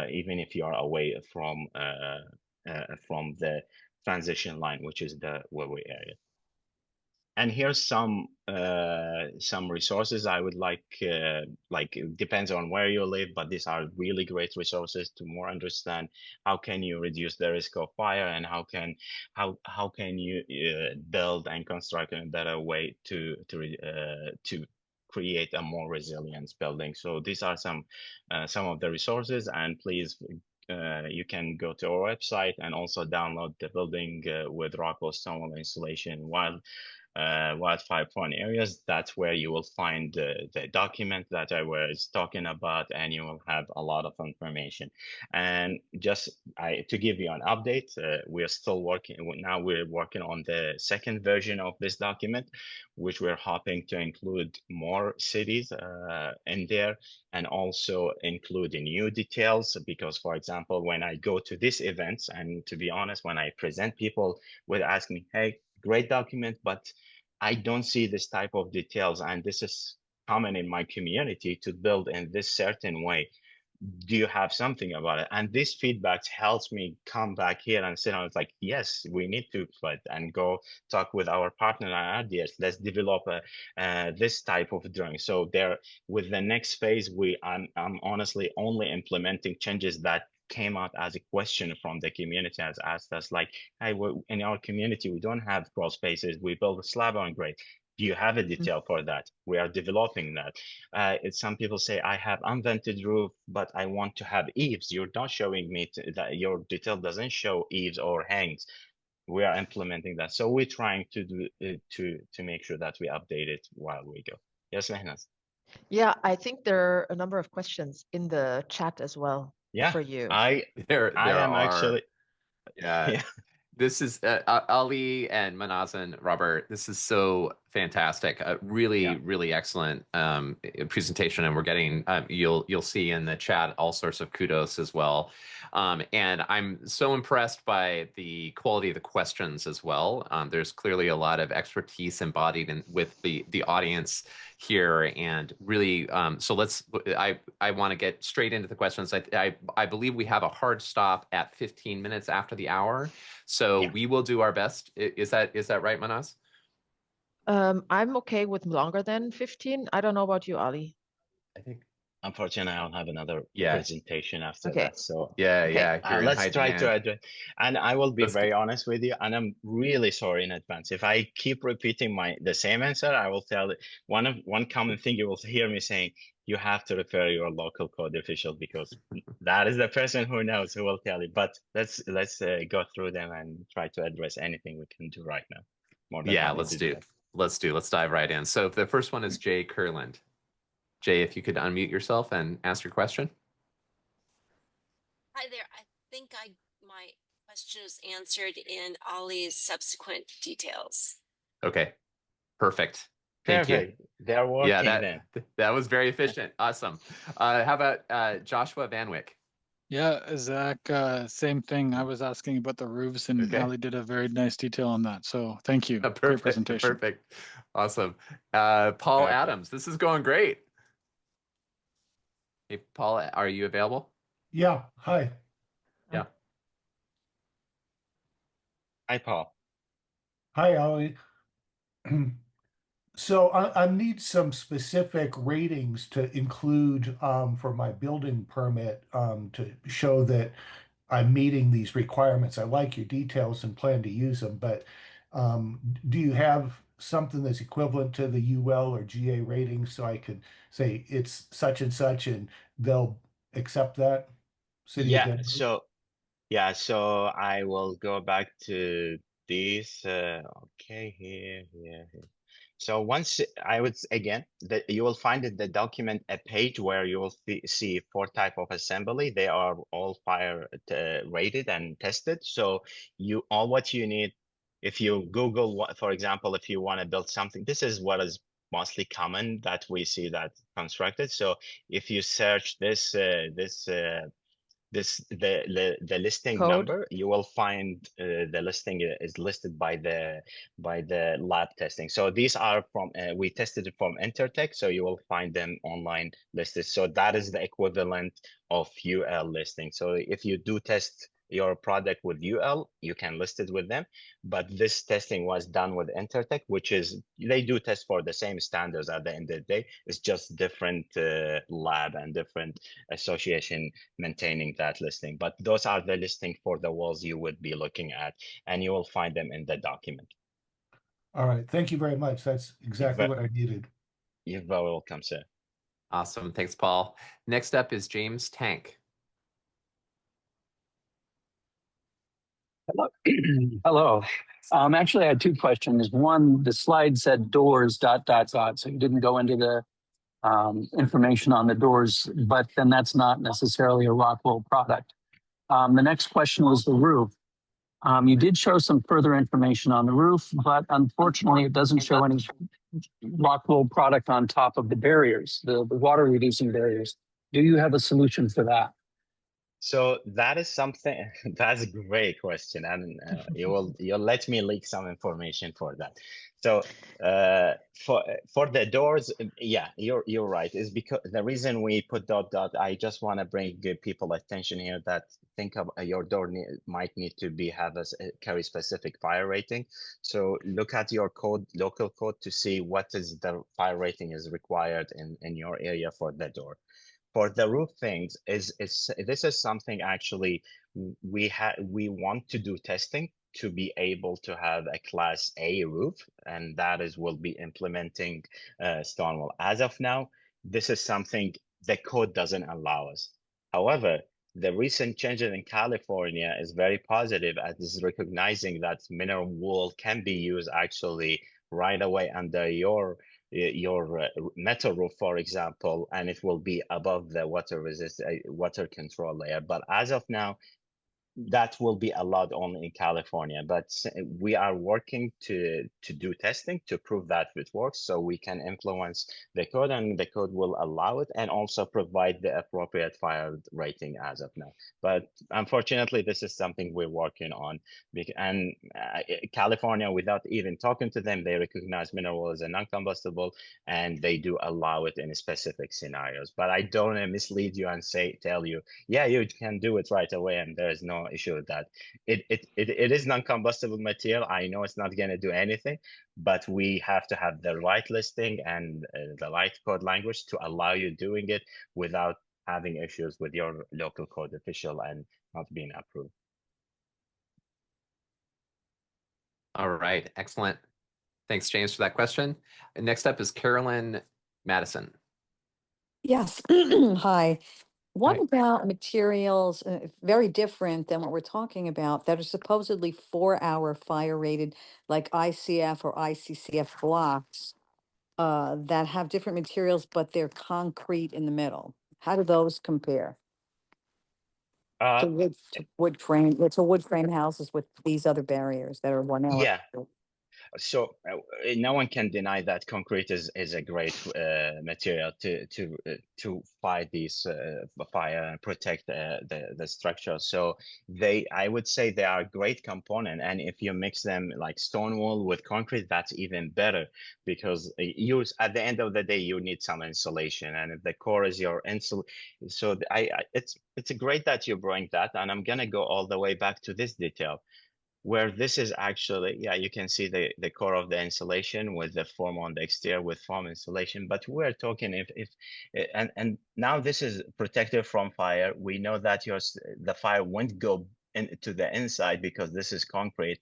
even if you are away from the transition line, which is the WUI area. And here's some resources I would like it depends on where you live, but these are really great resources to more understand how can you reduce the risk of fire, and how can you build and construct in a better way to create a more resilient building. So these are some of the resources, and please you can go to our website and also download the Building with ROCKWOOL Stone Wall Installation Wildfire Prone Areas. That's where you will find the document that I was talking about, and you will have a lot of information. And just to give you an update, we are still working. Now we're working on the second version of this document, which we're hoping to include more cities in there, and also include new details. Because, for example, when I go to these events, and to be honest, when I present, people would ask me, hey, great document, but I don't see this type of details, and this is common in my community to build in this certain way. Do you have something about it? And this feedback helps me come back here and sit down. It's like, yes, we need to fight and go talk with our partner at RDS. Let's develop this type of drawing. So there, with the next phase, I'm honestly only implementing changes that came out as a question from the community, has asked us, like, hey, in our community, we don't have crawl spaces. We build a slab on grade. Do you have a detail for that? We are developing that. Some people say, I have unvented roof, but I want to have eaves. You're not showing me that your detail doesn't show eaves or hangs. We are implementing that. So we're trying to do to make sure that we update it while we go. Yes, Mehnaz? Yeah, I think there are a number of questions in the chat as well for you. I am actually. Yeah. This is Ali and Manaz and Robert. This is so fantastic. Really excellent presentation, and we're getting you'll see in the chat all sorts of kudos as well. And I'm so impressed by the quality of the questions as well. There's clearly a lot of expertise embodied with the audience here, and really so I want to get straight into the questions. I believe we have a hard stop at 15 minutes after the hour, so we will do our best. Is that right, Manaz? I'm okay with longer than 15. I don't know about you, Ali. I think, unfortunately, I'll have another presentation after that. So let's try to address. And I will be very honest with you, and I'm really sorry in advance if I keep repeating the same answer. I will tell one common thing you will hear me saying: you have to refer your local code official, because that is the person who knows, who will tell you. But let's go through them and try to address anything we can do right now. Let's dive right in. So the first one is Jay Kurland. Jay, if you could unmute yourself and ask your question. Hi there. I think my question is answered in Ali's subsequent details. Okay, perfect. Thank you. They're working then. That was very efficient. Awesome. How about Joshua Van Wyck? Yeah, Zach, same thing. I was asking about the roofs, and Ali did a very nice detail on that. So thank you. Great presentation. Perfect. Awesome. Paul Adams, this is going great. Hey, Paul, are you available? Yeah. Hi. Yeah. Hi, Paul. Hi, Ali. So I need some specific ratings to include for my building permit to show that I'm meeting these requirements. I like your details and plan to use them, but do you have something that's equivalent to the UL or GA rating so I could say it's such and they'll accept that? City of Yeah, Denver? so I will go back to this. Okay, here. So once I would again that you will find in the document a page where you will see 4 type of assembly. They are all fire rated and tested. So all what you need, if you Google what, for example, if you want to build something, this is what is mostly common that we see that constructed. So if you search the listing Code. number, you will find the listing is listed by the lab testing. So these are from we tested it from Intertech, so you will find them online listed. So that is the equivalent of UL listing. So if you do test your product with UL, you can list it with them. But this testing was done with Intertech, which is they do test for the same standards at the end of the day. It's just different lab and different association maintaining that listing. But those are the listing for the walls you would be looking at, and you will find them in the document. All right. Thank you very much. That's exactly what I needed. You're very welcome, sir. Awesome. Thanks, Paul. Next up is James Tank. Hello. Hello. Actually, I had 2 questions. One, the slide said doors ... So you didn't go into the information on the doors, but then that's not necessarily a ROCKWOOL product. The next question was the roof. You did show some further information on the roof, but unfortunately, it doesn't show any ROCKWOOL product on top of the barriers, the water reducing barriers. Do you have a solution for that? So that is something that's a great question, and you'll let me leak some information for that. So for the doors, yeah, you're right. Is because the reason we put ... I just want to bring people attention here that think of your door might need to carry specific fire rating. So look at your code, local code, to see what is the fire rating is required in your area for the door. For the roof things, this is something actually we want to do testing to be able to have a class A roof, and that is will be implementing Stonewall. As of now, this is something the code doesn't allow us. However, the recent changes in California is very positive, as is recognizing that mineral wool can be used actually right away under your metal roof, for example, and it will be above the water control layer. But as of now, that will be allowed only in California, but we are working to do testing to prove that it works, so we can influence the code, and the code will allow it, and also provide the appropriate fire rating as of now. But unfortunately, this is something we're working on, and California, without even talking to them, they recognize mineral wool as a non-combustible, and they do allow it in specific scenarios. But I don't want to mislead you and tell you, yeah, you can do it right away, and there is no issue with that. It is non-combustible material. I know it's not going to do anything, but we have to have the right listing and the right code language to allow you doing it without having issues with your local code official and not being approved. All right, excellent. Thanks, James, for that question. And next up is Carolyn Madison. Yes. Hi. What Hi. about materials very different than what we're talking about that are supposedly 4-hour fire rated, like ICF or ICCF blocks that have different materials, but they're concrete in the middle? How do those compare to wood frame? It's a wood frame houses with these other barriers that are 1 hour. Yeah. So no one can deny that concrete is a great material to fight these fire and protect the structure. So I would say they are a great component, and if you mix them like stone wool with concrete, that's even better, because at the end of the day you need some insulation, and if the core is your so it's great that you bring that, and I'm gonna go all the way back to this detail. where this is actually, yeah, you can see the core of the insulation with the foam on the exterior with foam insulation. But we're talking and now this is protected from fire. We know that the fire won't go into the inside because this is concrete.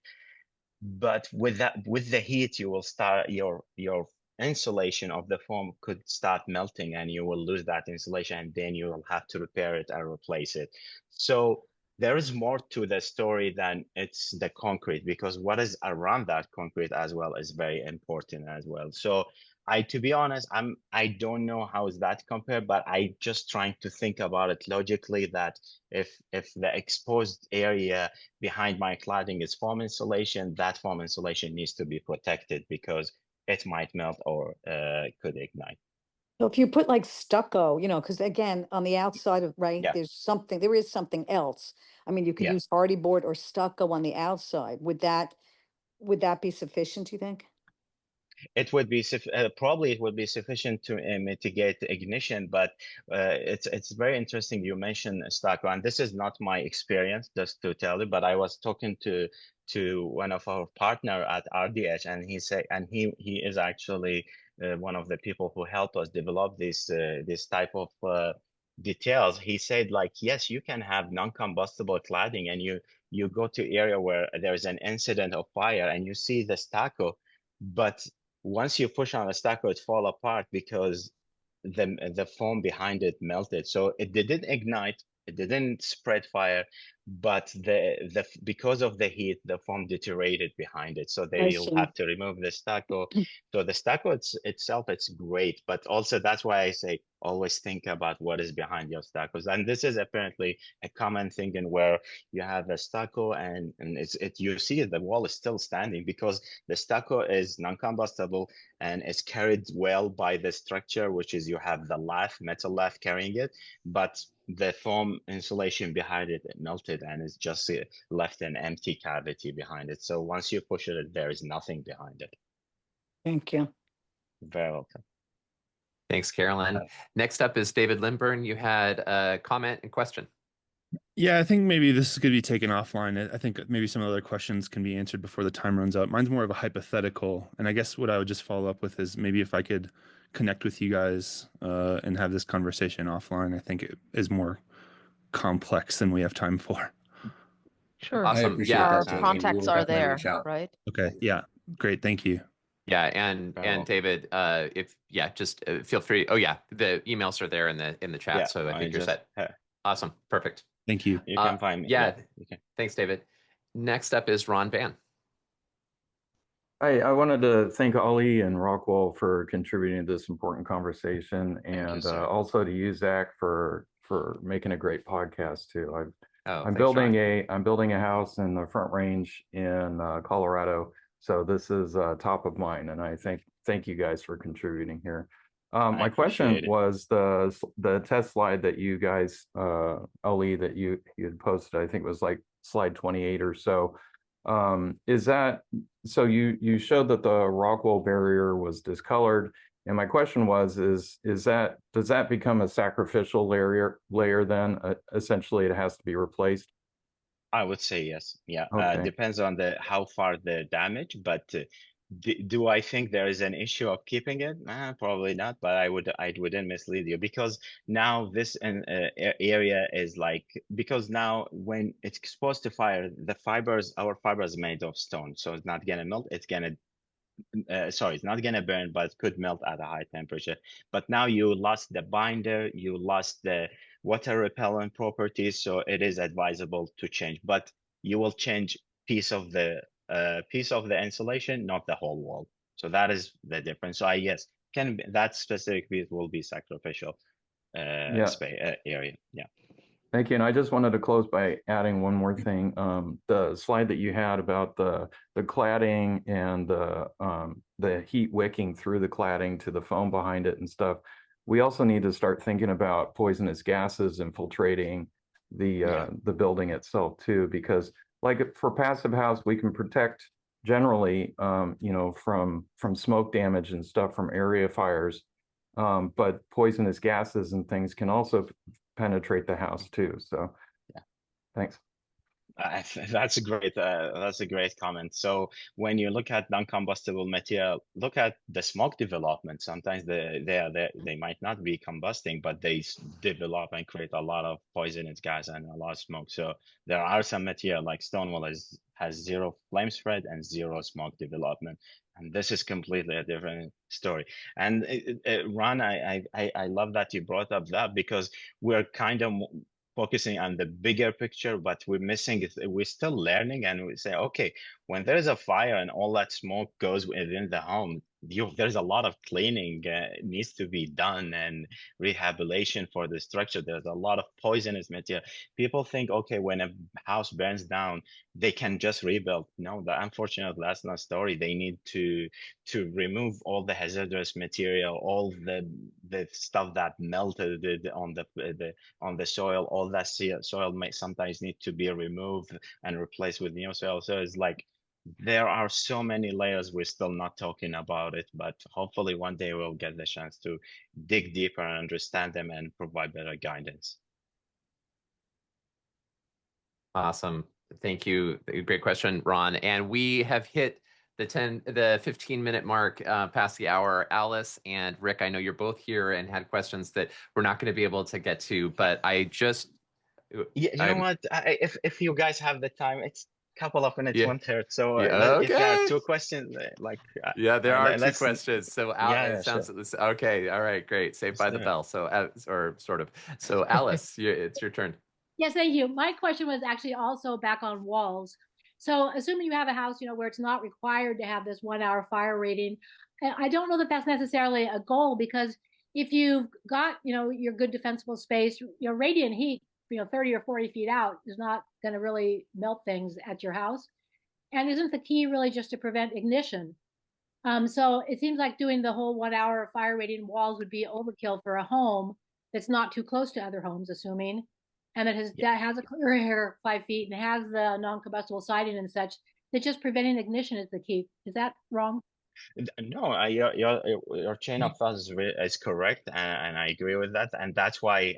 But with the heat, you will start your insulation of the foam could start melting, and you will lose that insulation, and then you will have to repair it and replace it. So there is more to the story than it's the concrete, because what is around that concrete as well is very important as well. So to be honest, I don't know how is that compared, but I just trying to think about it logically, that if the exposed area behind my cladding is foam insulation, that foam insulation needs to be protected because it might melt or could ignite. So if you put like stucco, because again, on the outside of, right, Yeah. there is something else. I mean, you could Yeah. use hardy board or stucco on the outside. Would that be sufficient, you think? It would be probably it would be sufficient to mitigate ignition, but it's very interesting you mentioned stucco, and this is not my experience, just to tell you, but I was talking to one of our partner at RDH, and he said, and he is actually one of the people who helped us develop this type of details. He said, like, yes, you can have non-combustible cladding, and you go to area where there is an incident of fire and you see the stucco, but once you push on a stucco, it fall apart because the foam behind it melted. So it didn't ignite, it didn't spread fire, but because of the heat, the foam deteriorated behind it. So you'll have to remove the stucco. So the stucco itself, it's great, but also that's why I say always think about what is behind your stuccos. And this is apparently a common thing in where you have a stucco and you see the wall is still standing because the stucco is non-combustible and it's carried well by the structure, which is you have the metal lath carrying it, but the foam insulation behind it melted and it's just left an empty cavity behind it. So once you push it, there is nothing behind it. Thank you. Very welcome. Thanks, Carolyn. Next up is David Lindburn. You had a comment and question. Yeah, I think maybe this could be taken offline. I think maybe some other questions can be answered before the time runs out. Mine's more of a hypothetical. And I guess what I would just follow up with is maybe if I could connect with you guys and have this conversation offline. I think it is more complex than we have time for. Sure. Awesome. Our contacts are there, right? Okay. Yeah. Great. Thank you. Yeah, and David, just feel free. Oh yeah, the emails are there in the chat, so I think you're set. Awesome, perfect. Thank you. You can find me. Yeah, thanks, David. Next up is Ron Van. I wanted to thank Ali and ROCKWOOL for contributing to this important conversation, and also to you, Zach, for making a great podcast too. I'm building a house in the Front Range in Colorado. So this is top of mind, and I thank you guys for contributing here. My question was the test slide that you guys, Ali, that you had posted. I think it was like slide 28 or so. Is that so? You showed that the ROCKWOOL barrier was discolored, and my question was, does that become a sacrificial layer then? Essentially, it has to be replaced. I would say yes. Yeah, okay. Depends on how far the damage, but do I think there is an issue of keeping it? Probably not, but I wouldn't mislead you, because now this area is like, because now when it's exposed to fire, our fibers made of stone, so it's not gonna melt. It's gonna it's not gonna burn, but it could melt at a high temperature. But now you lost the binder, you lost the water repellent properties, so it is advisable to change. But you will change piece of the insulation, not the whole wall. So that is the difference. So yes, that specific piece will be sacrificial area. Yeah. Thank you. And I just wanted to close by adding one more thing. The slide that you had about the cladding and the heat wicking through the cladding to the foam behind it and stuff. We also need to start thinking about poisonous gases infiltrating the building itself too, because like for passive house, we can protect generally, from smoke damage and stuff from area fires, but poisonous gases and things can also penetrate the house too. So, thanks. That's a great comment. So when you look at non-combustible material, look at the smoke development. Sometimes they might not be combusting, but they develop and create a lot of poisonous gas and a lot of smoke. So there are some material like stone wool has zero flame spread and zero smoke development. And this is completely a different story. And Ron, I love that you brought up that, because we're kind of focusing on the bigger picture, but we're missing it. We're still learning, and we say, okay, when there's a fire and all that smoke goes within the home, there's a lot of cleaning needs to be done and rehabilitation for the structure. There's a lot of poisonous material. People think, okay, when a house burns down, they can just rebuild. No, unfortunately, that's not the story. They need to remove all the hazardous material, all the stuff that melted on the soil. All that soil may sometimes need to be removed and replaced with new soil. So it's like, there are so many layers we're still not talking about it, but hopefully one day we'll get the chance to dig deeper and understand them and provide better guidance. Awesome. Thank you. Great question, Ron. And we have hit the 15-minute mark past the hour. Alice and Rick, I know you're both here and had questions that we're not going to be able to get to, but I just... Yeah, you know what? If you guys have the time, it's couple of minutes, 1/3. So okay. If you have two questions, there are two questions. So it sounds sure. Okay. All right, great. Saved by the bell. So or sort of. So Alice, it's your turn. Yes, thank you. My question was actually also back on walls. So assuming you have a house, where it's not required to have this 1 hour fire rating, I don't know that that's necessarily a goal, because if you've got, your good defensible space, radiant heat, 30 or 40 feet out is not going to really melt things at your house. And isn't the key really just to prevent ignition? So it seems like doing the whole 1 hour fire rating walls would be overkill for a home that's not too close to other homes, assuming, and that has a clear air 5 feet and has the non-combustible siding and such, that just preventing ignition is the key. Is that wrong? No, your chain of thought is correct, and I agree with that. And that's why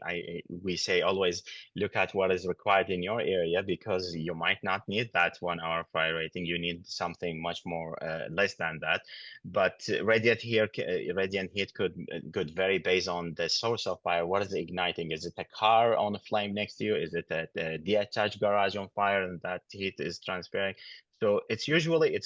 we say always look at what is required in your area, because you might not need that 1 hour fire rating. You need something much more less than that. But radiant heat could vary based on the source of fire. What is igniting? Is it a car on a flame next to you? Is it a detached garage on fire and that heat is transferring? So it's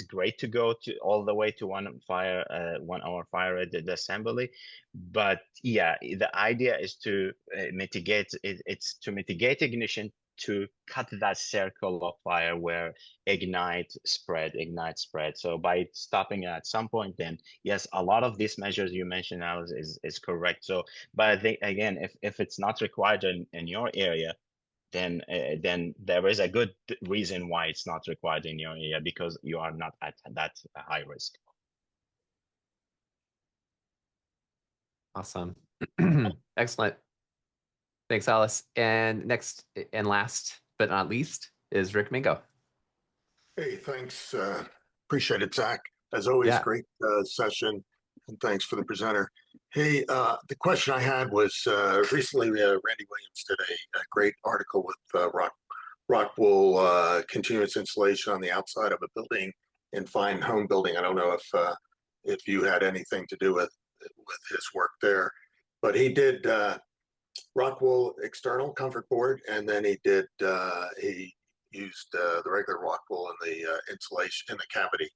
great to go all the way to 1 hour fire rated assembly, but yeah, the idea is to mitigate. It's to mitigate ignition, to cut that circle of fire where ignite, spread. So by stopping at some point, then yes, a lot of these measures you mentioned, Alice, is correct. So, but I think again, if it's not required in your area, then there is a good reason why it's not required in your area, because you are not at that high risk. Awesome. Excellent. Thanks, Alice. And next and last but not least is Rick Mingo. Hey, thanks. Appreciate it, Zach. As always, great session, and thanks for the presenter. Hey, the question I had was recently Randy Williams did a great article with ROCKWOOL continuous installation on the outside of a building in fine home building. I don't know if you had anything to do with his work there, but he did ROCKWOOL external comfort board, and then he used the regular ROCKWOOL in the insulation in the cavity.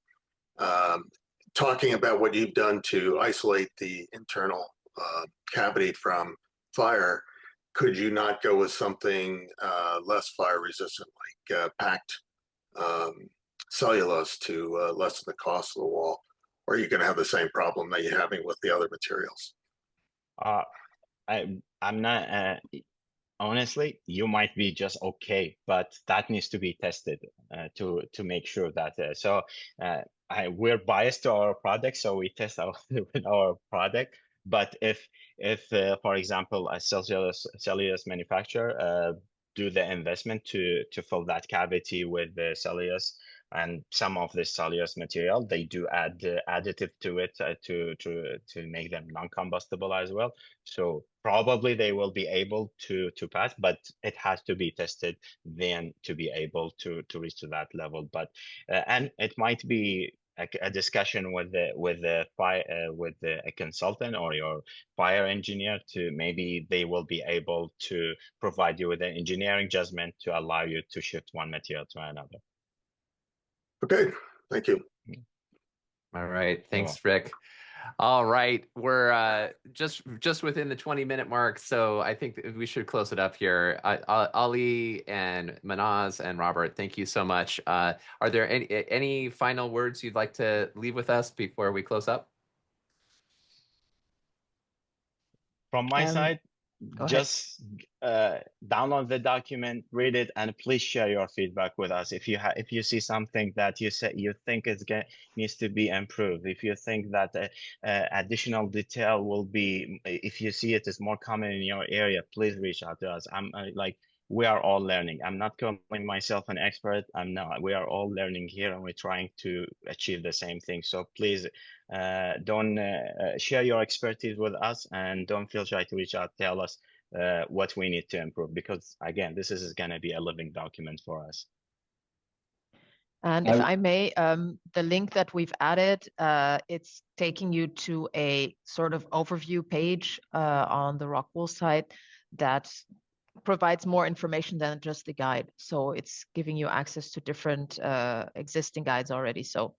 Talking about what you've done to isolate the internal cavity from fire, could you not go with something less fire resistant, like packed cellulose, to lessen the cost of the wall? Or are you going to have the same problem that you're having with the other materials? I'm not, honestly, you might be just okay, but that needs to be tested to make sure that, we're biased to our product, so we test our product. But if for example, a cellulose manufacturer do the investment to fill that cavity with the cellulose, And some of this cellulose material, they do add additive to it to make them non-combustible as well. So probably they will be able to pass, but it has to be tested then to be able to reach to that level. But and it might be a discussion with a consultant or your fire engineer to maybe they will be able to provide you with an engineering judgment to allow you to shift one material to another. Okay, thank you. All right, thanks, Rick. All right, we're just within the 20-minute mark, so I think we should close it up here. Ali and Manaz and Robert, thank you so much. Are there any final words you'd like to leave with us before we close up? From my side, just download the document, read it, and please share your feedback with us. If you see something that you think needs to be improved, if you think that additional detail will be, if you see it is more common in your area, please reach out to us. We are all learning. I'm not calling myself an expert. I'm not. We are all learning here, and we're trying to achieve the same thing. So please don't share your expertise with us, and don't feel shy to reach out. Tell us what we need to improve, because again, this is going to be a living document for us. And if I may, the link that we've added, it's taking you to a sort of overview page on the ROCKWOOL site that provides more information than just the guide. So it's giving you access to different existing guides already. So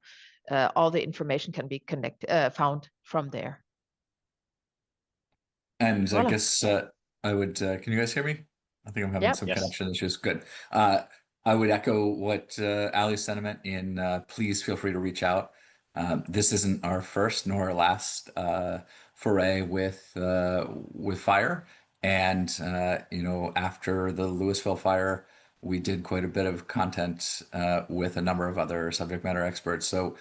all the information can be found from there. And I guess I would, can you guys hear me? I think I'm having some connection issues. Good. I would echo what Ali's sentiment in please feel free to reach out. This isn't our first nor our last foray with fire. And, after the Louisville fire, we did quite a bit of content with a number of other subject matter experts. So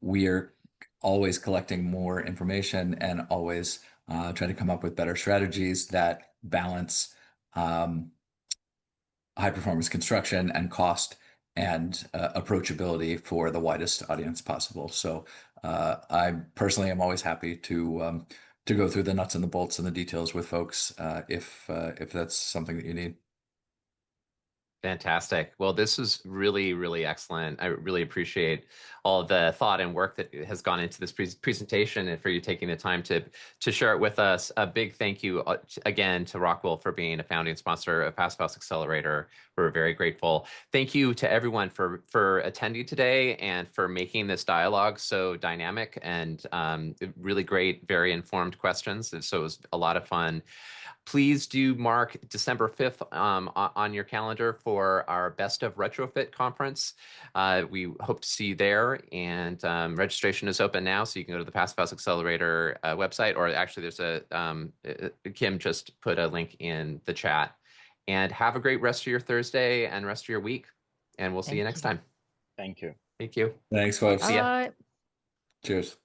we are always collecting more information and always trying to come up with better strategies that balance high performance construction and cost and approachability for the widest audience possible. So I personally am always happy to go through the nuts and the bolts and the details with folks if that's something that you need. Fantastic. Well, this is really, really excellent. I really appreciate all the thought and work that has gone into this presentation, and for you taking the time to share it with us. A big thank you again to ROCKWOOL for being a founding sponsor of Passive House Accelerator. We're very grateful. Thank you to everyone for attending today and for making this dialogue so dynamic and really great, very informed questions. So it was a lot of fun. Please do mark December 5th on your calendar for our Best of Retrofit conference. We hope to see you there, and registration is open now, so you can go to the Passive House Accelerator website, or actually there's Kim just put a link in the chat. And have a great rest of your Thursday and rest of your week, and we'll see you next time. Thank you. Thank you. Thanks, folks. See ya. Cheers.